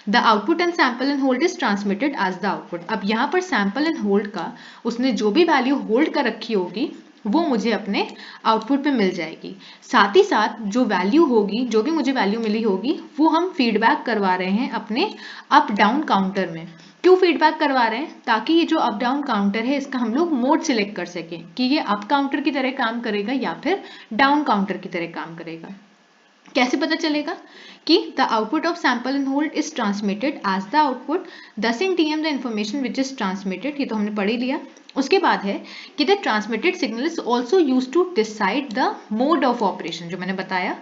the output and sample and hold is transmitted as the output. अब यहाँ पर सैंपल एंड होल्ड का उसने जो भी value hold कर रखी होगी वो मुझे अपने आउटपुट पे मिल जाएगी। साथ ही साथ जो वैल्यू होगी, जो भी मुझे वैल्यू मिली होगी, वो हम फीडबैक करवा रहे हैं अपने अप डाउन काउंटर में। क्यों फीडबैक करवा रहे हैं? ताकि ये जो अप डाउन काउंटर है इसका हम लोग मोड सिलेक्ट कर सकें कि ये अप काउंटर की तरह काम करेगा या फिर डाउन काउंटर की तरह काम करेगा। कैसे पता चलेगा? कि the output of sample and hold is transmitted as the output, thus in TM the information which is transmitted, ये तो हमने पढ़ ही लिया। उसके बाद है कि the transmitted signal is also use to decide the mode of operation, जो मैंने बताया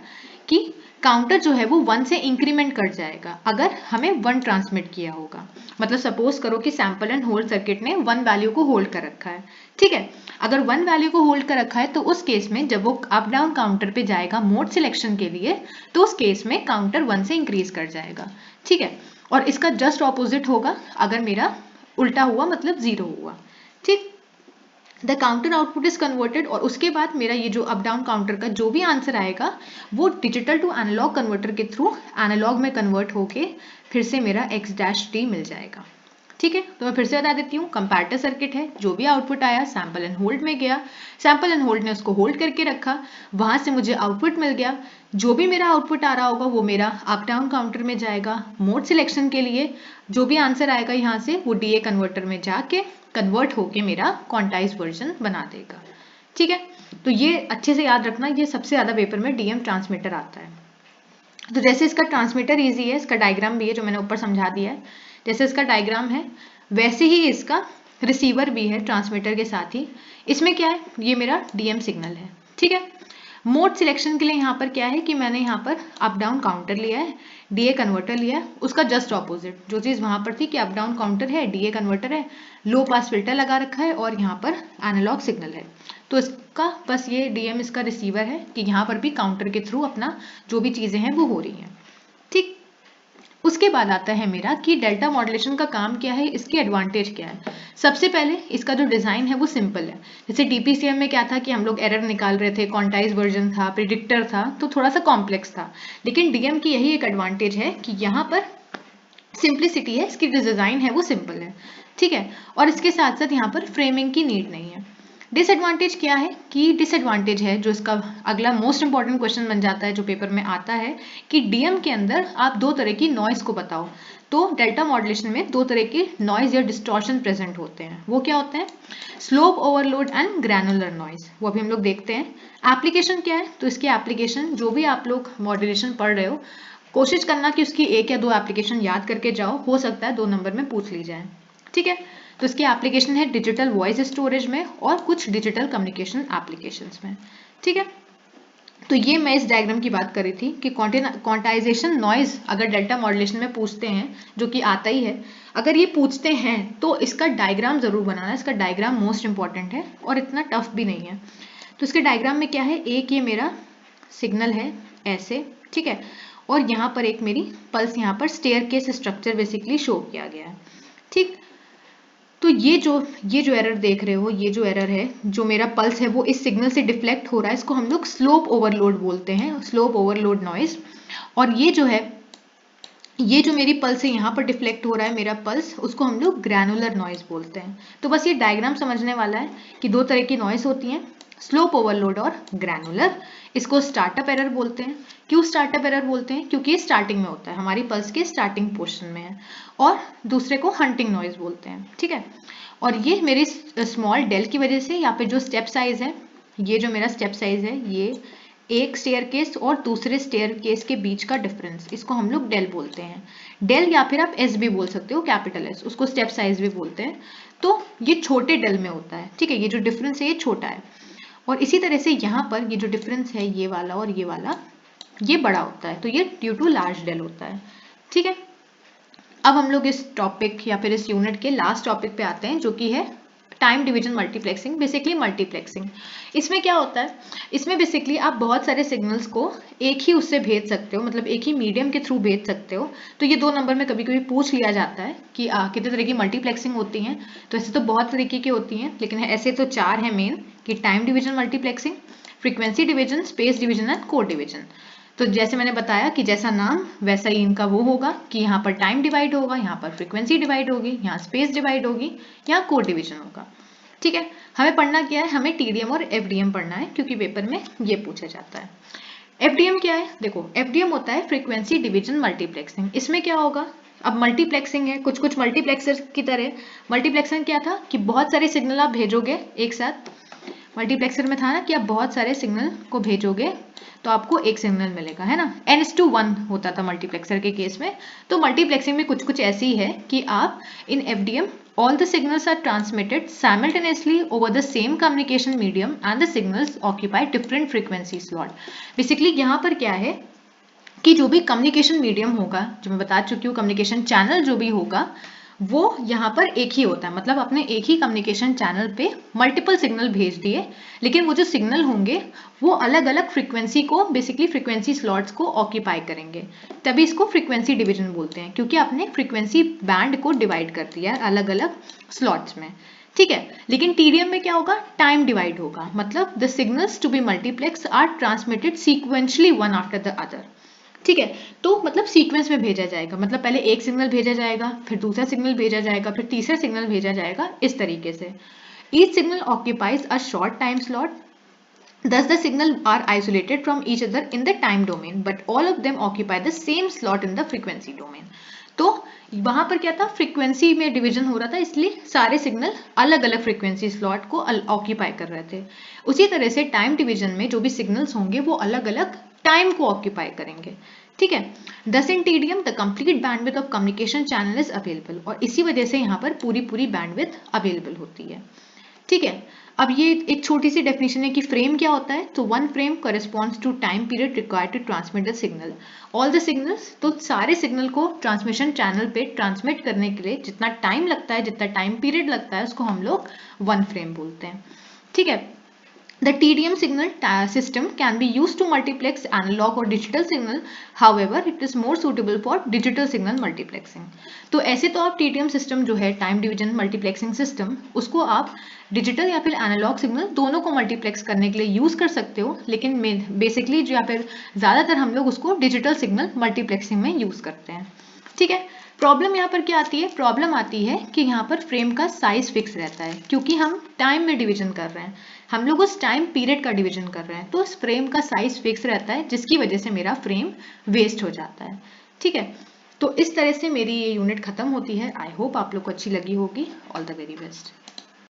कि काउंटर जो है वो 1 से इंक्रीमेंट कर जाएगा अगर हमें 1 ट्रांसमिट किया होगा। मतलब सपोज करो कि सैंपल एंड होल्ड सर्किट ने 1 वैल्यू को होल्ड कर रखा है, ठीक है। अगर 1 वैल्यू को होल्ड कर रखा है तो उस केस में जब वो अप डाउन काउंटर पे जाएगा मोड सिलेक्शन के लिए, तो उस केस में काउंटर 1 से इंक्रीज कर जाएगा, ठीक है। और इसका जस्ट ऑपोजिट होगा अगर मेरा उल्टा हुआ, मतलब 0 हुआ, ठीक। The counter output is converted, और उसके बाद मेरा ये जो अप डाउन काउंटर का जो भी आंसर आएगा वो डिजिटल टू एनालॉग कन्वर्टर के थ्रू एनालॉग में कन्वर्ट होके फिर से मेरा x' मिल जाएगा, ठीक है। तो मैं फिर से बता देती हूँ, कंपैरेटर सर्किट है, जो भी आउटपुट आया सैंपल एंड होल्ड में गया, सैंपल एंड होल्ड ने उसको होल्ड करके रखा, वहां से मुझे आउटपुट मिल गया। जो भी मेरा आउटपुट आ रहा होगा वो मेरा अप डाउन काउंटर में जाएगा मोड सिलेक्शन के लिए, जो भी आंसर आएगा यहाँ से वो डीए कन्वर्टर में जाके कन्वर्ट होके मेरा क्वांटाइज वर्जन बना देगा, ठीक है। तो ये अच्छे से याद रखना, ये सबसे ज्यादा पेपर में डीएम ट्रांसमीटर आता है। तो जैसे इसका ट्रांसमीटर इजी है, इसका डायग्राम भी है जो मैंने ऊपर समझा दिया है, जैसे इसका डायग्राम है वैसे ही इसका रिसीवर भी है ट्रांसमीटर के साथ ही। इसमें क्या है, ये मेरा डीएम सिग्नल है, ठीक है। मोड सिलेक्शन के लिए यहाँ पर क्या है कि मैंने यहाँ पर अप डाउन काउंटर लिया है, डीए कन्वर्टर लिया है, उसका जस्ट ऑपोजिट जो चीज़ वहाँ पर थी कि अप डाउन काउंटर है, डीए कन्वर्टर है, लो पास फिल्टर लगा रखा है और यहाँ पर एनालॉग सिग्नल है। तो इसका बस ये डीएम इसका रिसीवर है कि यहाँ पर भी काउंटर के थ्रू अपना जो भी चीज़ें हैं वो हो रही हैं, ठीक। उसके बाद आता है मेरा कि डेल्टा मॉड्यूलेशन का काम क्या है, इसकी एडवांटेज क्या है। सबसे पहले इसका जो डिज़ाइन है वो सिंपल है। जैसे डीपीसीएम में क्या था कि हम लोग एरर निकाल रहे थे, क्वांटाइज वर्जन था, प्रिडिक्टर था, तो थोड़ा सा कॉम्प्लेक्स था। लेकिन डीएम की यही एक एडवांटेज है कि यहाँ पर सिंप्लिसिटी है, इसकी जो डिज़ाइन है वो सिंपल है, ठीक है। और इसके साथ साथ यहाँ पर फ्रेमिंग की नीड नहीं है। डिसएडवांटेज क्या है कि डिसएडवांटेज है जो इसका अगला मोस्ट इंपॉर्टेंट क्वेश्चन बन जाता है जो पेपर में आता है कि डीएम के अंदर आप 2 तरह की नॉइज को बताओ। तो डेल्टा मॉड्यूलेशन में 2 तरह के नॉइज या डिस्टॉर्शन प्रेजेंट होते हैं। वो क्या होते हैं? Slope overload and granular noise. वो अभी हम लोग देखते हैं। एप्लीकेशन क्या है? तो इसकी एप्लीकेशन जो भी आप लोग मॉड्यूलेशन पढ़ रहे हो, कोशिश करना कि उसकी 1 या 2 एप्लीकेशन याद करके जाओ, हो सकता है 2 नंबर में पूछ ली जाए, ठीक है। तो इसकी एप्लीकेशन है डिजिटल वॉइस स्टोरेज में और कुछ डिजिटल कम्युनिकेशन एप्लीकेशंस में, ठीक है। तो ये मैं इस डायग्राम की बात कर रही थी कि क्वांटाइजेशन नॉइज अगर डेल्टा मॉड्यूलेशन में पूछते हैं, जो कि आता ही है, अगर ये पूछते हैं तो इसका डायग्राम जरूर बनाना। इसका डायग्राम मोस्ट इंपॉर्टेंट है और इतना टफ भी नहीं है। तो इसके डायग्राम में क्या है, एक ये मेरा सिग्नल है ऐसे, ठीक है, और यहाँ पर एक मेरी पल्स, यहाँ पर स्टेयरकेस स्ट्रक्चर बेसिकली शो किया गया है, ठीक। तो ये जो एरर देख रहे हो, ये जो एरर है, जो मेरा पल्स है वो इस सिग्नल से डिफ्लेक्ट हो रहा है, इसको हम लोग स्लोप ओवरलोड बोलते हैं, स्लोप ओवरलोड नॉइज। और ये जो है, ये जो मेरी पल्स है यहाँ पर डिफ्लेक्ट हो रहा है मेरा पल्स, उसको हम लोग ग्रैनुलर नॉइज बोलते हैं। तो बस ये डायग्राम समझने वाला है कि 2 तरह की नॉइज होती हैं, स्लोप ओवरलोड और ग्रैनुलर। इसको स्टार्टअप एरर बोलते हैं। क्यों स्टार्टअप एरर बोलते हैं? क्योंकि ये स्टार्टिंग में होता है, हमारी पल्स के स्टार्टिंग पोर्शन में है। और दूसरे को हंटिंग नॉइज बोलते हैं, ठीक है। और ये मेरी स्मॉल डेल की वजह से, यहाँ पे जो स्टेप साइज है, ये जो मेरा स्टेप साइज है, ये एक स्टेयरकेस और दूसरे स्टेयरकेस के बीच का डिफरेंस, इसको हम लोग डेल बोलते हैं। डेल या फिर आप एस भी बोल सकते हो, कैपिटल एस, उसको स्टेप साइज भी बोलते हैं। तो ये छोटे डेल में होता है, ठीक है, ये जो डिफरेंस है ये छोटा है। और इसी तरह से यहाँ पर ये जो डिफरेंस है, ये वाला और ये वाला, ये बड़ा होता है, तो ये ड्यू टू लार्ज डेल होता है, ठीक है। अब हम लोग इस टॉपिक या फिर इस यूनिट के लास्ट टॉपिक पे आते हैं, जो कि है time division multiplexing, basically multiplexing. इसमें क्या होता है, इसमें बेसिकली आप बहुत सारे सिग्नल्स को एक ही उससे भेज सकते हो, मतलब एक ही मीडियम के थ्रू भेज सकते हो। तो ये 2 नंबर में कभी कभी पूछ लिया जाता है कि कितने तरह की मल्टीप्लेक्सिंग होती हैं। तो ऐसे तो बहुत तरीके की होती हैं, लेकिन ऐसे तो 4 हैं मेन, कि time division multiplexing, frequency division, space division and code division. तो जैसे मैंने बताया कि जैसा नाम वैसा ही इनका वो होगा कि यहाँ पर टाइम डिवाइड होगा, यहाँ पर फ्रीक्वेंसी डिवाइड होगी, यहाँ स्पेस डिवाइड होगी, यहाँ कोड डिवीजन होगा। ठीक है, हमें पढ़ना क्या है, हमें टीडीएम और एफडीएम पढ़ना है, क्योंकि पेपर में ये पूछा जाता है। एफडीएम क्या है, देखो एफडीएम होता है फ्रीक्वेंसी डिवीजन मल्टीप्लेक्सिंग। इसमें क्या होगा, अब मल्टीप्लेक्सिंग है, कुछ कुछ मल्टीप्लेक्सर की तरह। मल्टीप्लेक्सिंग क्या था कि बहुत सारे सिग्नल आप भेजोगे एक साथ। मल्टीप्लेक्सर में था ना कि आप बहुत सारे सिग्नल को भेजोगे तो आपको एक सिग्नल मिलेगा, है ना। n/1 होता था मल्टीप्लेक्सर के केस में। तो मल्टीप्लेक्सिंग में कुछ कुछ ऐसी है कि आप इन FDM all the signals are transmitted simultaneously over the same communication medium and the signals occupy different frequency slot. Basically यहाँ पर क्या है कि जो भी कम्युनिकेशन मीडियम होगा, जो मैं बता चुकी हूँ, कम्युनिकेशन चैनल जो भी होगा वो यहाँ पर एक ही होता है। मतलब आपने एक ही कम्युनिकेशन चैनल पे मल्टीपल सिग्नल भेज दिए, लेकिन वो जो सिग्नल होंगे वो अलग अलग फ्रीक्वेंसी को, बेसिकली फ्रीक्वेंसी स्लॉट्स को ऑक्यूपाई करेंगे। तभी इसको फ्रीक्वेंसी डिवीजन बोलते हैं, क्योंकि आपने फ्रीक्वेंसी बैंड को डिवाइड कर दिया है अलग अलग स्लॉट्स में। ठीक है, लेकिन टीडीएम में क्या होगा, टाइम डिवाइड होगा। मतलब the signals to be multiplex are transmitted sequentially one after the other. ठीक है, तो मतलब सीक्वेंस में भेजा जाएगा, मतलब पहले एक सिग्नल भेजा जाएगा, फिर दूसरा सिग्नल भेजा जाएगा, फिर तीसरा सिग्नल भेजा जाएगा, इस तरीके से। Each signal occupies a short time slot, thus the signal are isolated from each other in the time domain, but all of them occupy the same slot in the frequency domain. तो वहां पर क्या था, frequency में division हो रहा था, इसलिए सारे सिग्नल अलग अलग फ्रीक्वेंसी स्लॉट को ऑक्यूपाई कर रहे थे। उसी तरह से टाइम डिवीजन में जो भी सिग्नल्स होंगे वो अलग अलग टाइम को ऑक्यूपाई करेंगे। ठीक है, thus in TDM the complete bandwidth of communication channel is available, और इसी वजह से यहाँ पर पूरी पूरी बैंडविड्थ अवेलेबल होती है। ठीक है, अब ये एक छोटी सी डेफिनेशन है कि फ्रेम क्या होता है। तो one frame corresponds to time period required to transmit the signal, all the signals. तो सारे सिग्नल को ट्रांसमिशन चैनल पे ट्रांसमिट करने के लिए जितना टाइम लगता है, जितना टाइम पीरियड लगता है, उसको हम लोग वन फ्रेम बोलते हैं। ठीक है, the TDM signal system can be used to multiplex analog or digital signal. However, it is more suitable for digital signal multiplexing. तो ऐसे तो आप TDM सिस्टम जो है, टाइम डिवीजन मल्टीप्लेक्सिंग सिस्टम, उसको आप डिजिटल या फिर एनालॉग सिग्नल दोनों को मल्टीप्लेक्स करने के लिए यूज कर सकते हो, लेकिन बेसिकली जो या फिर ज्यादातर हम लोग उसको डिजिटल सिग्नल मल्टीप्लेक्सिंग में यूज करते हैं। ठीक है, प्रॉब्लम यहाँ पर क्या आती है, प्रॉब्लम आती है कि यहाँ पर फ्रेम का साइज फिक्स रहता है, क्योंकि हम टाइम में डिवीजन कर रहे हैं, हम लोग उस टाइम पीरियड का डिवीजन कर रहे हैं, तो उस फ्रेम का साइज फिक्स रहता है, जिसकी वजह से मेरा फ्रेम वेस्ट हो जाता है। ठीक है, तो इस तरह से मेरी ये यूनिट खत्म होती है। आई होप आप लोग को अच्छी लगी होगी। All the very best.